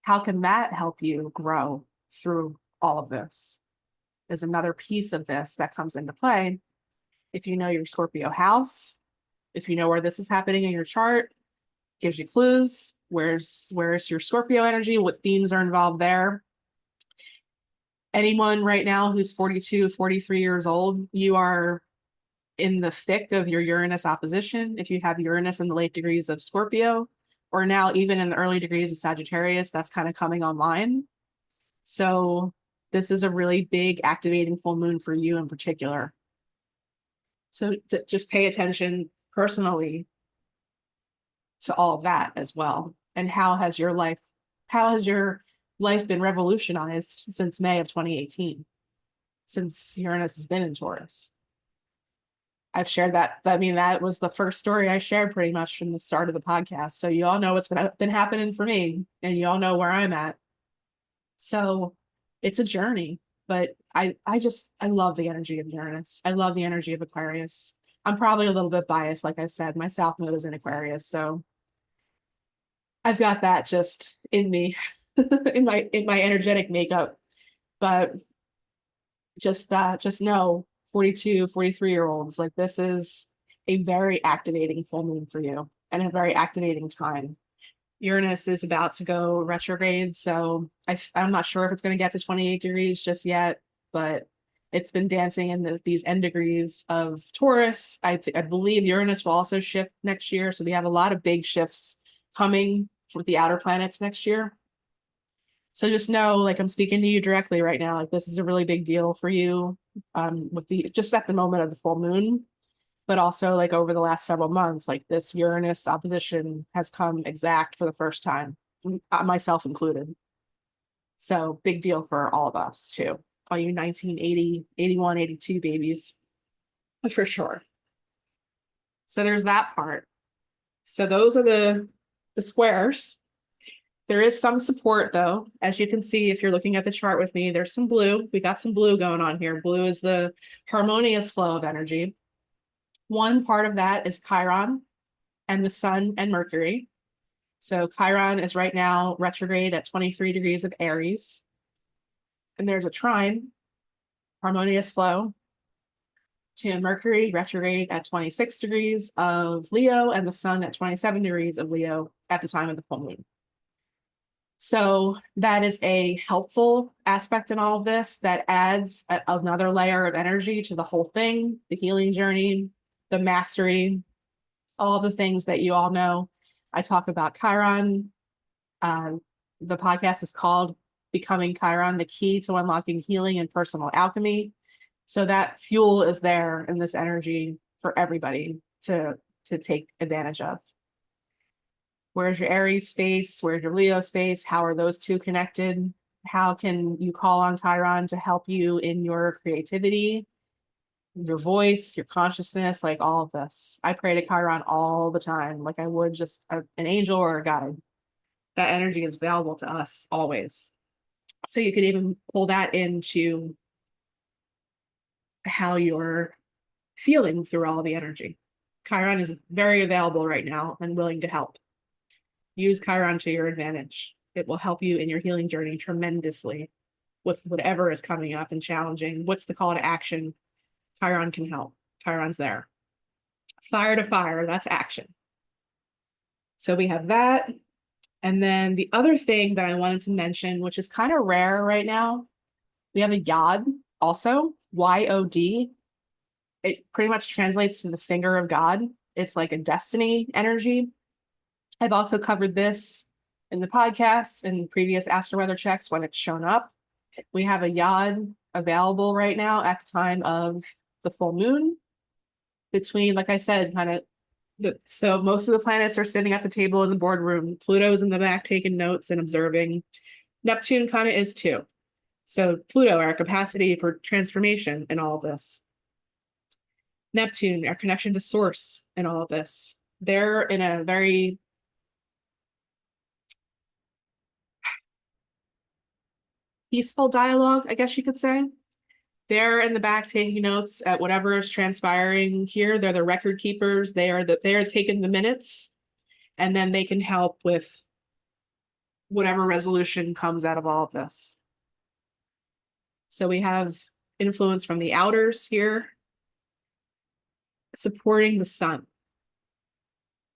How can that help you grow through all of this? There's another piece of this that comes into play. If you know your Scorpio house, if you know where this is happening in your chart, gives you clues. Where's your Scorpio energy? What themes are involved there? Anyone right now who's 42, 43 years old, you are in the thick of your Uranus opposition. If you have Uranus in the late degrees of Scorpio, or now even in the early degrees of Sagittarius, that's kind of coming online. So this is a really big activating full moon for you in particular. So just pay attention personally to all of that as well. And how has your life been revolutionized since May of 2018, since Uranus has been in Taurus? I've shared that. I mean, that was the first story I shared pretty much from the start of the podcast. So you all know what's been happening for me, and you all know where I'm at. So it's a journey, but I love the energy of Uranus. I love the energy of Aquarius. I'm probably a little bit biased, like I said. My South Node is in Aquarius, so I've got that just in me, in my energetic makeup. But just know, 42, 43-year-olds, like, this is a very activating full moon for you and a very activating time. Uranus is about to go retrograde, so I'm not sure if it's going to get to 28 degrees just yet, but it's been dancing in these end degrees of Taurus. I believe Uranus will also shift next year, so we have a lot of big shifts coming for the outer planets next year. So just know, like, I'm speaking to you directly right now. Like, this is a really big deal for you, with just at the moment of the full moon, but also like over the last several months, like this Uranus opposition has come exact for the first time, myself included. So big deal for all of us too. All you 1980, 81, 82 babies, for sure. So there's that part. So those are the squares. There is some support though. As you can see, if you're looking at the chart with me, there's some blue. We got some blue going on here. Blue is the harmonious flow of energy. One part of that is Chiron and the Sun and Mercury. So Chiron is right now retrograde at 23 degrees of Aries. And there's a trine, harmonious flow, to Mercury retrograde at 26 degrees of Leo and the Sun at 27 degrees of Leo at the time of the full moon. So that is a helpful aspect in all of this that adds another layer of energy to the whole thing, the healing journey, the mastery, all the things that you all know. I talk about Chiron. The podcast is called Becoming Chiron, the Key to Unlocking Healing and Personal Alchemy. So that fuel is there in this energy for everybody to take advantage of. Where's your Aries space? Where's your Leo space? How are those two connected? How can you call on Chiron to help you in your creativity, your voice, your consciousness, like all of this? I pray to Chiron all the time, like I would just an angel or a guide. That energy is available to us always. So you could even pull that into how you're feeling through all the energy. Chiron is very available right now and willing to help. Use Chiron to your advantage. It will help you in your healing journey tremendously with whatever is coming up and challenging. What's the call to action? Chiron can help. Chiron's there. Fire to fire, that's action. So we have that. And then the other thing that I wanted to mention, which is kind of rare right now, we have a Yod also, Y-O-D. It pretty much translates to the finger of God. It's like a destiny energy. I've also covered this in the podcast and previous Astro-Weather Checks when it's shown up. We have a Yod available right now at the time of the full moon. Between, like I said, so most of the planets are sitting at the table in the boardroom. Pluto's in the back taking notes and observing. Neptune kind of is too. So Pluto, our capacity for transformation in all of this. Neptune, our connection to source in all of this. They're in a very peaceful dialogue, I guess you could say. They're in the back taking notes at whatever is transpiring here. They're the record keepers. They are taking the minutes, and then they can help with whatever resolution comes out of all of this. So we have influence from the outers here, supporting the sun.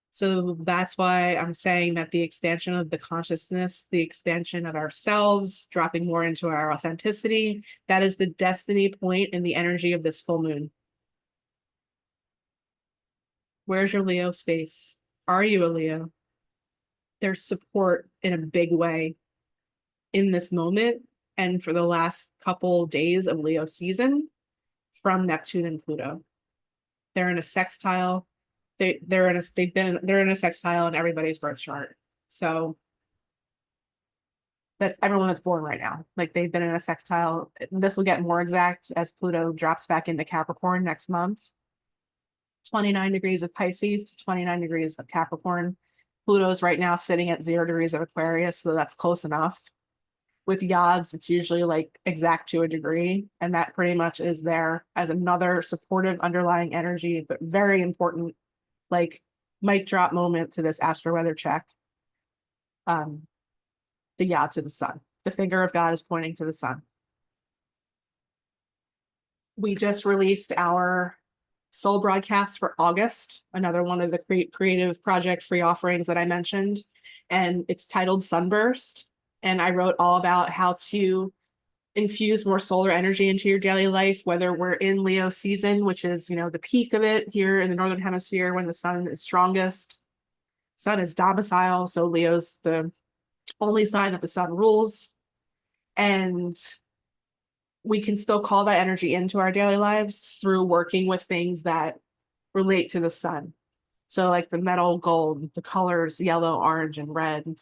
So that's why I'm saying that the expansion of the consciousness, the expansion of ourselves, dropping more into our authenticity, that is the destiny point in the energy of this full moon. Where's your Leo space? Are you a Leo? There's support in a big way in this moment and for the last couple days of Leo season from Neptune and Pluto. They're in a sextile. They're in a sextile in everybody's birth chart. So that's everyone that's born right now. Like they've been in a sextile. This will get more exact as Pluto drops back into Capricorn next month. 29 degrees of Pisces to 29 degrees of Capricorn. Pluto's right now sitting at 0 degrees of Aquarius, so that's close enough. With yods, it's usually like exact to a degree, and that pretty much is there as another supportive underlying energy, but very important, like mic drop moment to this Astro-Weather Check. The yod to the sun. The finger of God is pointing to the sun. We just released our soul broadcast for August, another one of the creative project free offerings that I mentioned, and it's titled Sunburst. And I wrote all about how to infuse more solar energy into your daily life, whether we're in Leo season, which is, you know, the peak of it here in the Northern Hemisphere when the sun is strongest. Sun is domicile, so Leo's the only sign that the sun rules. And we can still call that energy into our daily lives through working with things that relate to the sun. So like the metal gold, the colors yellow, orange, and red,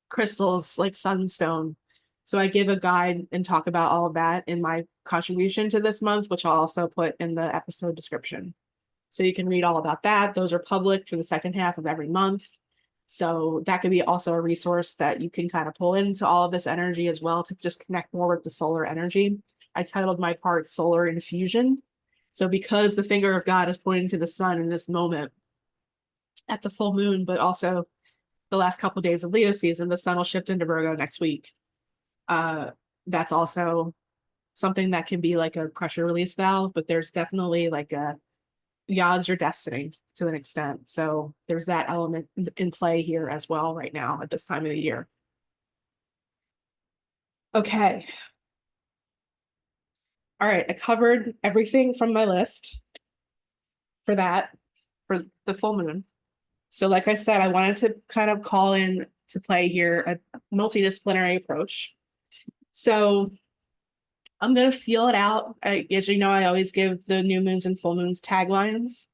crystals like sunstone. So I give a guide and talk about all of that in my contribution to this month, which I'll also put in the episode description. So you can read all about that. Those are public for the second half of every month. So that could be also a resource that you can kind of pull into all of this energy as well to just connect more with the solar energy. I titled my part Solar Infusion. So because the finger of God is pointing to the sun in this moment at the full moon, but also the last couple of days of Leo season, the sun will shift into Virgo next week. That's also something that can be like a pressure release valve, but there's definitely like a yods your destiny to an extent. So there's that element in play here as well right now at this time of the year. Okay. All right, I covered everything from my list for that, for the full moon. So like I said, I wanted to kind of call in to play here a multidisciplinary approach. So I'm going to feel it out. As you know, I always give the new moons and full moons taglines.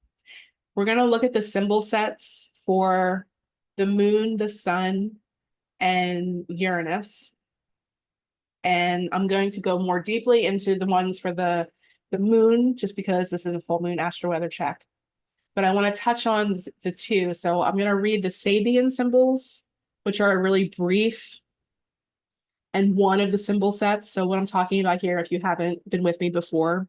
We're going to look at the symbol sets for the moon, the sun, and Uranus. And I'm going to go more deeply into the ones for the moon, just because this is a full moon Astro-Weather Check. But I want to touch on the two. So I'm going to read the Sabian symbols, which are really brief, and one of the symbol sets. So what I'm talking about here, if you haven't been with me before,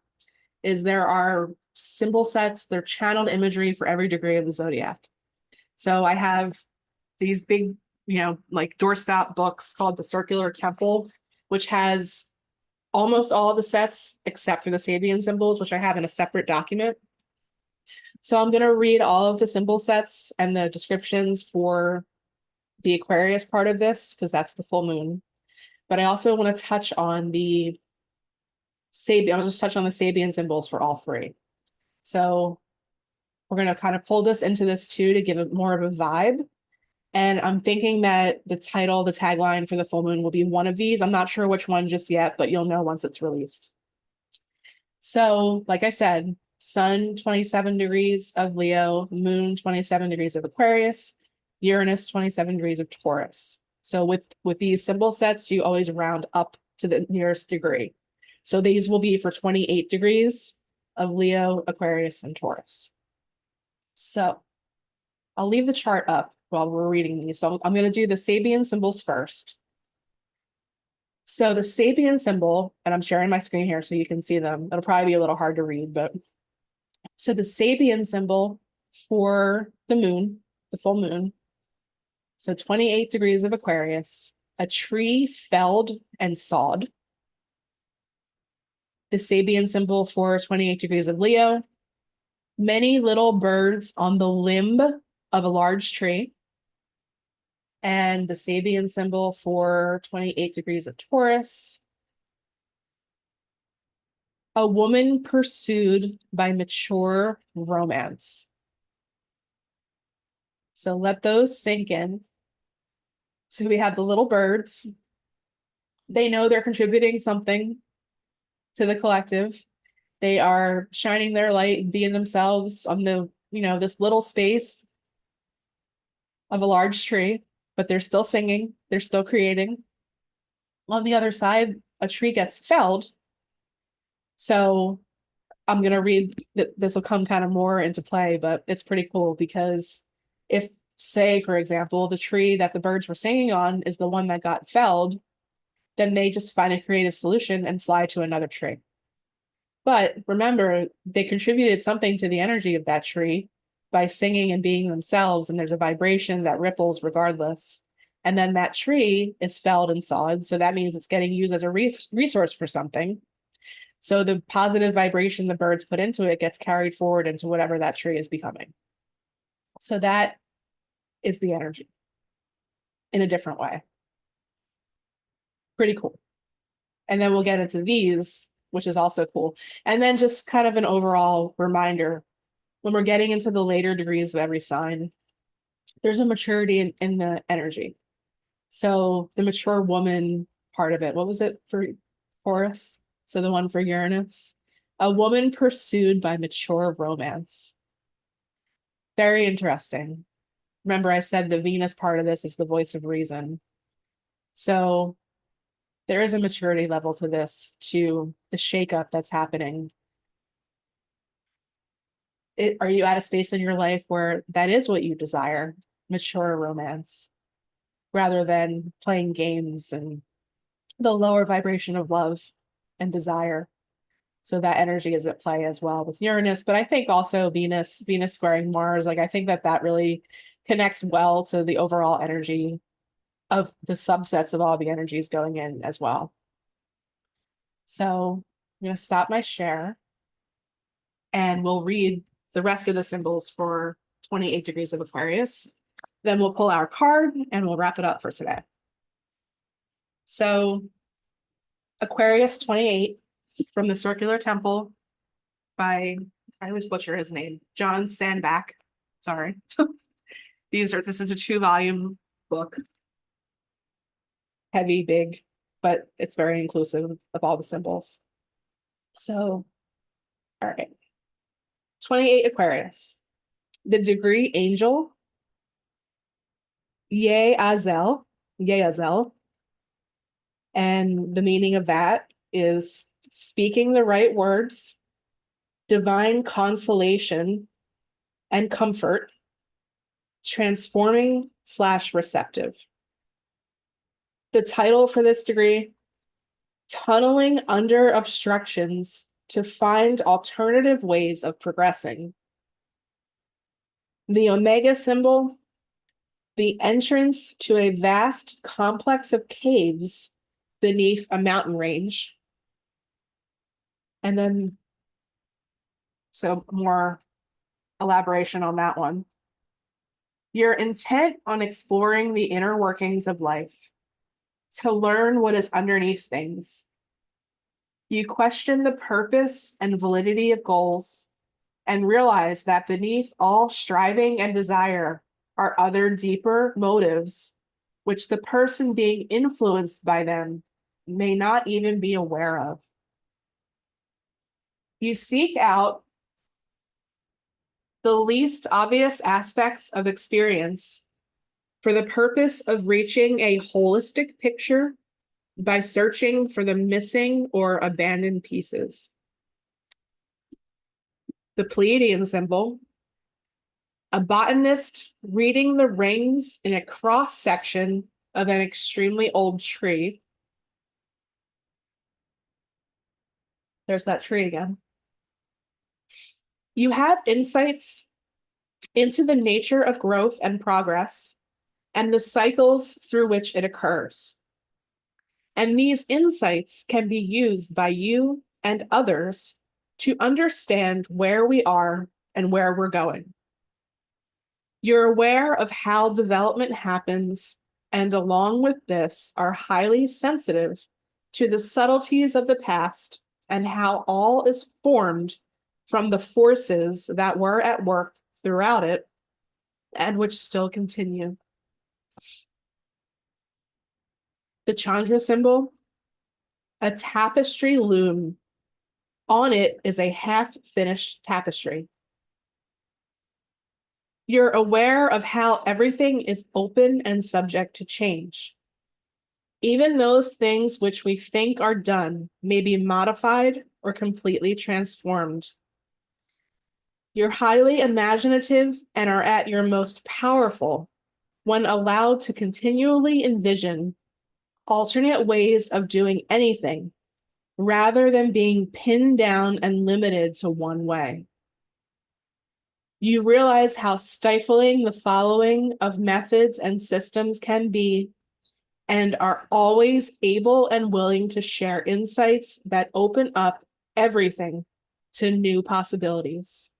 is there are symbol sets, they're channeled imagery for every degree of the zodiac. So I have these big, you know, like doorstop books called the Circular Temple, which has almost all of the sets except for the Sabian symbols, which I have in a separate document. So I'm going to read all of the symbol sets and the descriptions for the Aquarius part of this, because that's the full moon. But I also want to touch on the Sabian, I'll just touch on the Sabian symbols for all three. So we're going to kind of pull this into this too to give it more of a vibe. And I'm thinking that the title, the tagline for the full moon will be one of these. I'm not sure which one just yet, but you'll know once it's released. So like I said, sun 27 degrees of Leo, moon 27 degrees of Aquarius, Uranus 27 degrees of Taurus. So with these symbol sets, you always round up to the nearest degree. So these will be for 28 degrees of Leo, Aquarius, and Taurus. So I'll leave the chart up while we're reading these. So I'm going to do the Sabian symbols first. So the Sabian symbol, and I'm sharing my screen here so you can see them. It'll probably be a little hard to read, but so the Sabian symbol for the moon, the full moon, so 28 degrees of Aquarius, a tree felled and sawed. The Sabian symbol for 28 degrees of Leo, many little birds on the limb of a large tree. And the Sabian symbol for 28 degrees of Taurus, a woman pursued by mature romance. So let those sink in. So we have the little birds. They know they're contributing something to the collective. They are shining their light and being themselves on the, this little space of a large tree, but they're still singing, they're still creating. On the other side, a tree gets felled. So I'm going to read that this will come kind of more into play, but it's pretty cool because if, say, for example, the tree that the birds were singing on is the one that got felled, then they just find a creative solution and fly to another tree. But remember, they contributed something to the energy of that tree by singing and being themselves, and there's a vibration that ripples regardless. And then that tree is felled and sawed, so that means it's getting used as a resource for something. So the positive vibration the birds put into it gets carried forward into whatever that tree is becoming. So that is the energy in a different way. Pretty cool. And then we'll get into these, which is also cool. And then just kind of an overall reminder, when we're getting into the later degrees of every sign, there's a maturity in the energy. So the mature woman part of it, what was it for Taurus? So the one for Uranus, a woman pursued by mature romance. Very interesting. Remember, I said the Venus part of this is the voice of reason. So there is a maturity level to this, to the shakeup that's happening. Are you at a space in your life where that is what you desire, mature romance, rather than playing games and the lower vibration of love and desire? So that energy is at play as well with Uranus, but I think also Venus squaring Mars, like I think that really connects well to the overall energy of the subsets of all the energies going in as well. So I'm going to stop my share and we'll read the rest of the symbols for 28 degrees of Aquarius. Then we'll pull our card and we'll wrap it up for today. So Aquarius 28 from the Circular Temple by, I always butcher his name, John Sandbach. Sorry. This is a 2-volume book. Heavy, big, but it's very inclusive of all the symbols. So, all right. 28 Aquarius. The degree angel, Yeazel. And the meaning of that is speaking the right words, divine consolation and comfort, transforming/receptive. The title for this degree, tunneling under obstructions to find alternative ways of progressing. The Omega symbol, the entrance to a vast complex of caves beneath a mountain range. And then, so more elaboration on that one. You're intent on exploring the inner workings of life, to learn what is underneath things. You question the purpose and validity of goals and realize that beneath all striving and desire are other deeper motives, which the person being influenced by them may not even be aware of. You seek out the least obvious aspects of experience for the purpose of reaching a holistic picture by searching for the missing or abandoned pieces. The Pleiadian symbol, a botanist reading the rings in a cross section of an extremely old tree. There's that tree again. You have insights into the nature of growth and progress and the cycles through which it occurs. And these insights can be used by you and others to understand where we are and where we're going. You're aware of how development happens, and along with this, are highly sensitive to the subtleties of the past and how all is formed from the forces that were at work throughout it and which still continue. The Chandra symbol, a tapestry loom. On it is a half-finished tapestry. You're aware of how everything is open and subject to change. Even those things which we think are done may be modified or completely transformed. You're highly imaginative and are at your most powerful when allowed to continually envision alternate ways of doing anything rather than being pinned down and limited to one way. You realize how stifling the following of methods and systems can be, and are always able and willing to share insights that open up everything to new possibilities.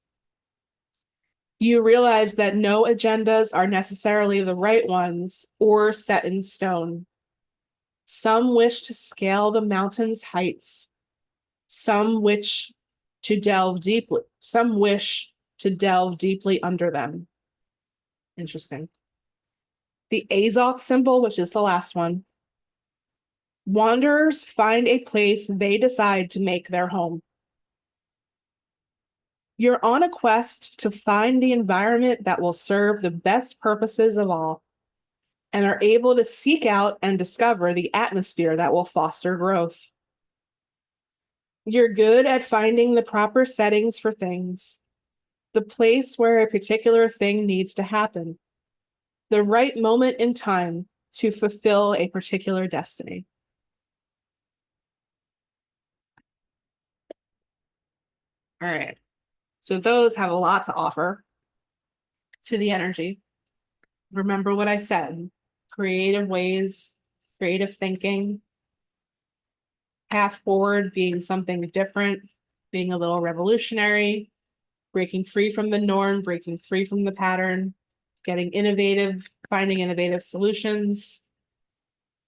You realize that no agendas are necessarily the right ones or set in stone. Some wish to scale the mountain's heights. Some wish to delve deeply. Some wish to delve deeply under them. Interesting. The Azoth symbol, which is the last one. Wanderers find a place they decide to make their home. You're on a quest to find the environment that will serve the best purposes of all, and are able to seek out and discover the atmosphere that will foster growth. You're good at finding the proper settings for things, the place where a particular thing needs to happen, the right moment in time to fulfill a particular destiny. All right. So those have a lot to offer to the energy. Remember what I said, creative ways, creative thinking, path forward being something different, being a little revolutionary, breaking free from the norm, breaking free from the pattern, getting innovative, finding innovative solutions.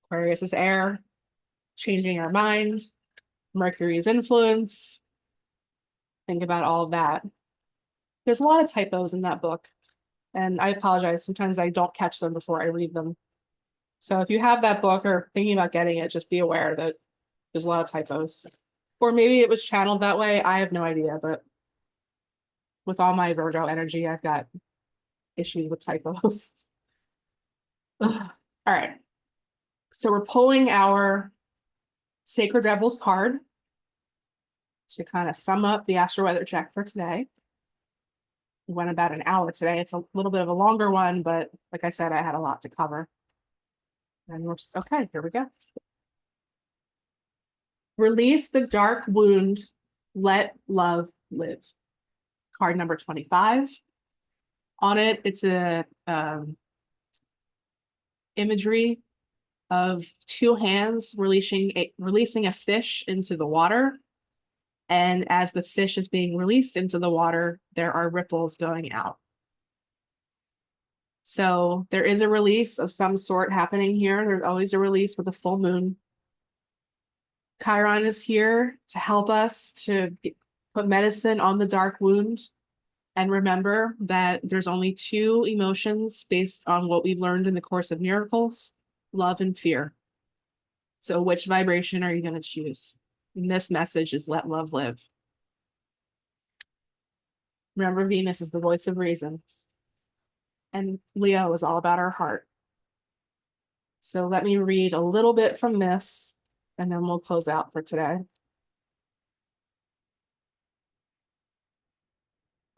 Aquarius is air, changing our mind, Mercury's influence. Think about all of that. There's a lot of typos in that book, and I apologize. Sometimes I don't catch them before I read them. So if you have that book or thinking about getting it, just be aware that there's a lot of typos. Or maybe it was channeled that way. I have no idea, but with all my Virgo energy, I've got issues with typos. All right. So we're pulling our Sacred Rebels card to kind of sum up the Astro-Weather Check for today. We went about an hour today. It's a little bit of a longer one, but like I said, I had a lot to cover. And we're okay, here we go. Release the dark wound, let love live. Card number 25. On it, it's a imagery of two hands releasing a fish into the water. And as the fish is being released into the water, there are ripples going out. So there is a release of some sort happening here. There's always a release with a full moon. Chiron is here to help us to put medicine on the dark wound. And remember that there's only two emotions based on what we've learned in the Course of Miracles, love and fear. So which vibration are you going to choose? And this message is let love live. Remember, Venus is the voice of reason. And Leo is all about our heart. So let me read a little bit from this and then we'll close out for today.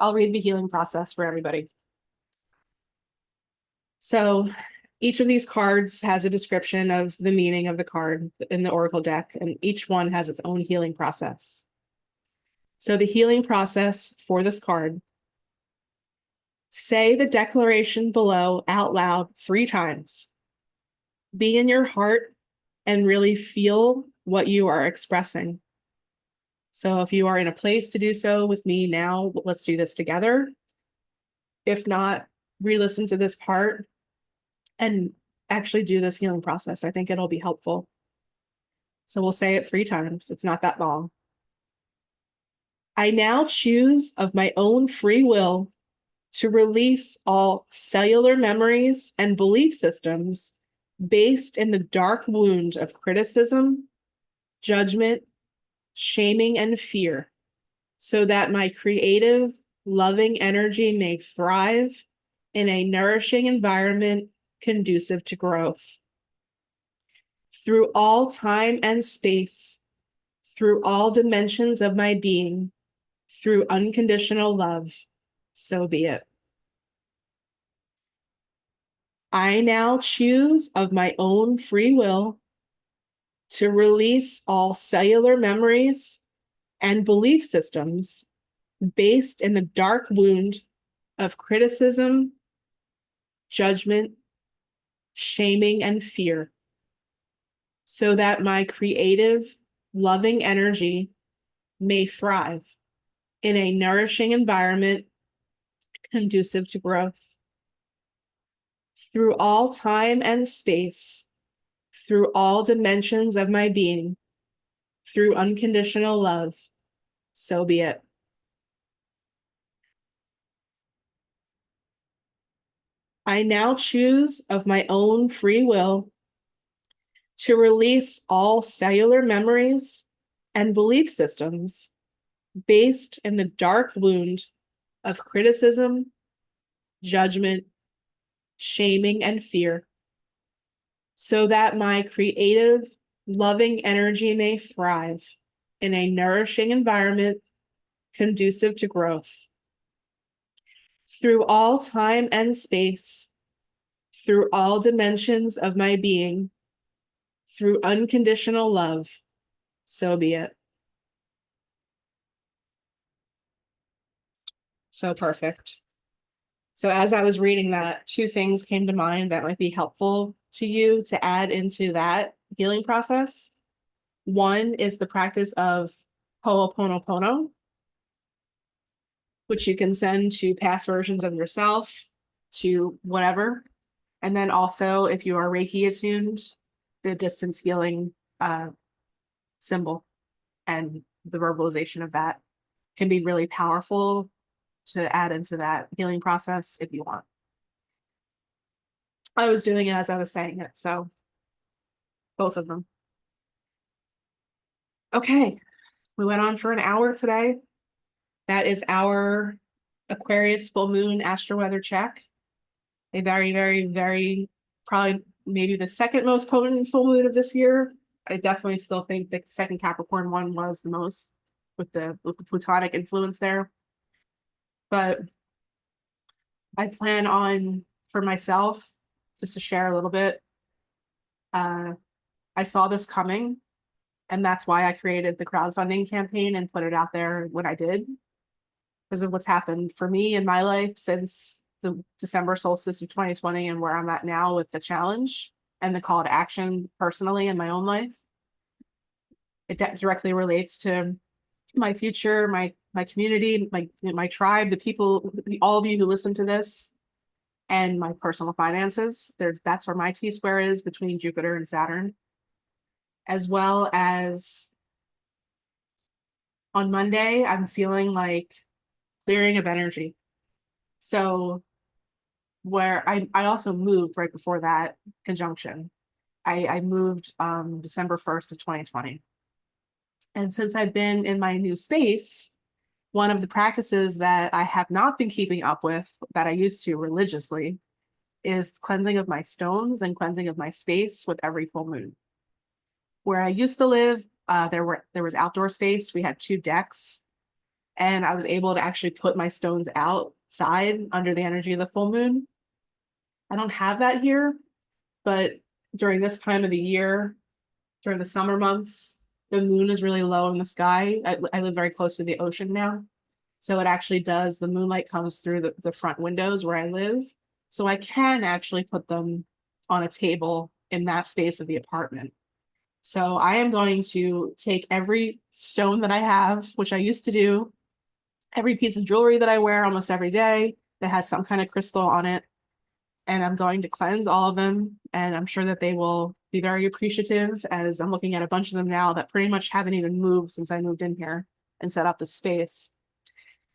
I'll read the healing process for everybody. So each of these cards has a description of the meaning of the card in the Oracle deck, and each one has its own healing process. So the healing process for this card: say the declaration below out loud 3 times. Be in your heart and really feel what you are expressing. So if you are in a place to do so with me now, let's do this together. If not, re-listen to this part and actually do this healing process. I think it'll be helpful. So we'll say it 3 times. It's not that long. I now choose of my own free will to release all cellular memories and belief systems based in the dark wound of criticism, judgment, shaming, and fear, so that my creative, loving energy may thrive in a nourishing environment conducive to growth. Through all time and space, through all dimensions of my being, through unconditional love, so be it. I now choose of my own free will to release all cellular memories and belief systems based in the dark wound of criticism, judgment, shaming, and fear, so that my creative, loving energy may thrive in a nourishing environment conducive to growth. Through all time and space, through all dimensions of my being, through unconditional love, so be it. I now choose of my own free will to release all cellular memories and belief systems based in the dark wound of criticism, judgment, shaming, and fear, so that my creative, loving energy may thrive in a nourishing environment conducive to growth. Through all time and space, through all dimensions of my being, through unconditional love, so be it. So perfect. So as I was reading that, 2 things came to mind that might be helpful to you to add into that healing process. One is the practice of Ho'oponopono, which you can send to past versions of yourself, to whatever. And then also, if you are Reiki attuned, the distance healing symbol and the verbalization of that can be really powerful to add into that healing process if you want. I was doing it as I was saying it, so both of them. Okay, we went on for an hour today. That is our Aquarius Full Moon Astro-Weather Check. A very, very, very, probably maybe the second most potent full moon of this year. I definitely still think the second Capricorn one was the most, with the Plutonic influence there. But I plan on, for myself, just to share a little bit, I saw this coming, and that's why I created the crowdfunding campaign and put it out there when I did, because of what's happened for me in my life since the December solstice of 2020 and where I'm at now with the challenge and the call to action personally in my own life. It directly relates to my future, my community, my tribe, the people, all of you who listen to this, and my personal finances. That's where my T-square is between Jupiter and Saturn. As well as on Monday, I'm feeling like clearing of energy. So where I also moved right before that conjunction. I moved December 1st of 2020. And since I've been in my new space, one of the practices that I have not been keeping up with, that I used to religiously, is cleansing of my stones and cleansing of my space with every full moon. where I used to live, there was outdoor space. We had 2 decks, and I was able to actually put my stones outside under the energy of the full moon. I don't have that here, but during this time of the year, during the summer months, the moon is really low in the sky. I live very close to the ocean now. So it actually does, the moonlight comes through the front windows where I live. So I can actually put them on a table in that space of the apartment. So I am going to take every stone that I have, which I used to do, every piece of jewelry that I wear almost every day that has some kind of crystal on it, and I'm going to cleanse all of them. And I'm sure that they will be very appreciative, as I'm looking at a bunch of them now that pretty much haven't even moved since I moved in here and set up the space.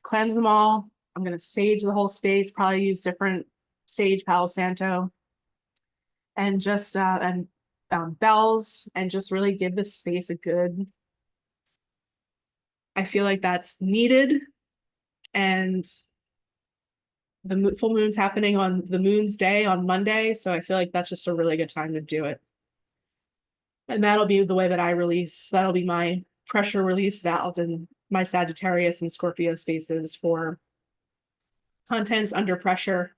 Cleanse them all. I'm going to sage the whole space, probably use different sage, Palo Santo, and just bells, and just really give this space a good, I feel like that's needed. And the full moon's happening on the moon's day on Monday, so I feel like that's just a really good time to do it. And that'll be the way that I release. That'll be my pressure release valve in my Sagittarius and Scorpio spaces for contents under pressure.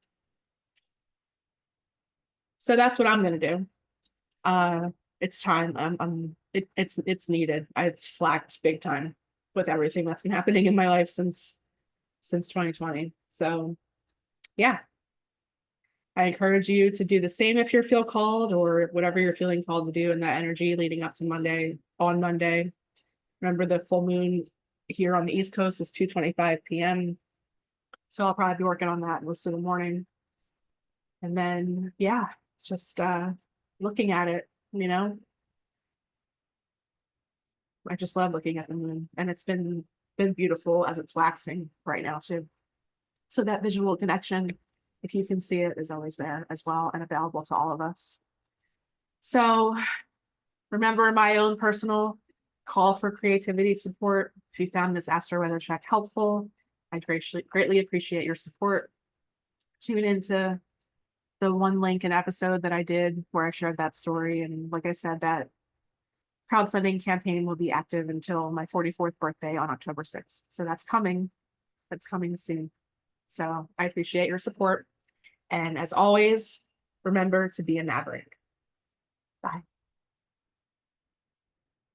So that's what I'm gonna do. It's time. It's needed. I've slacked big time with everything that's been happening in my life since 2020. So yeah. I encourage you to do the same if you feel called, or whatever you're feeling called to do in that energy leading up to Monday, on Monday. Remember, the full moon here on the East Coast is 2:25 p.m. So I'll probably be working on that most of the morning. And then, yeah, just looking at it, you know. I just love looking at the moon, and it's been beautiful as it's waxing right now too. So that visual connection, if you can see it, is always there as well and available to all of us. So remember my own personal call for creativity support. If you found this Astro-Weather Check helpful, I greatly appreciate your support. Tune into the one link and episode that I did where I shared that story. And like I said, that crowdfunding campaign will be active until my 44th birthday on October 6th. So that's coming. That's coming soon. So I appreciate your support. And as always, remember to be a maverick. Bye.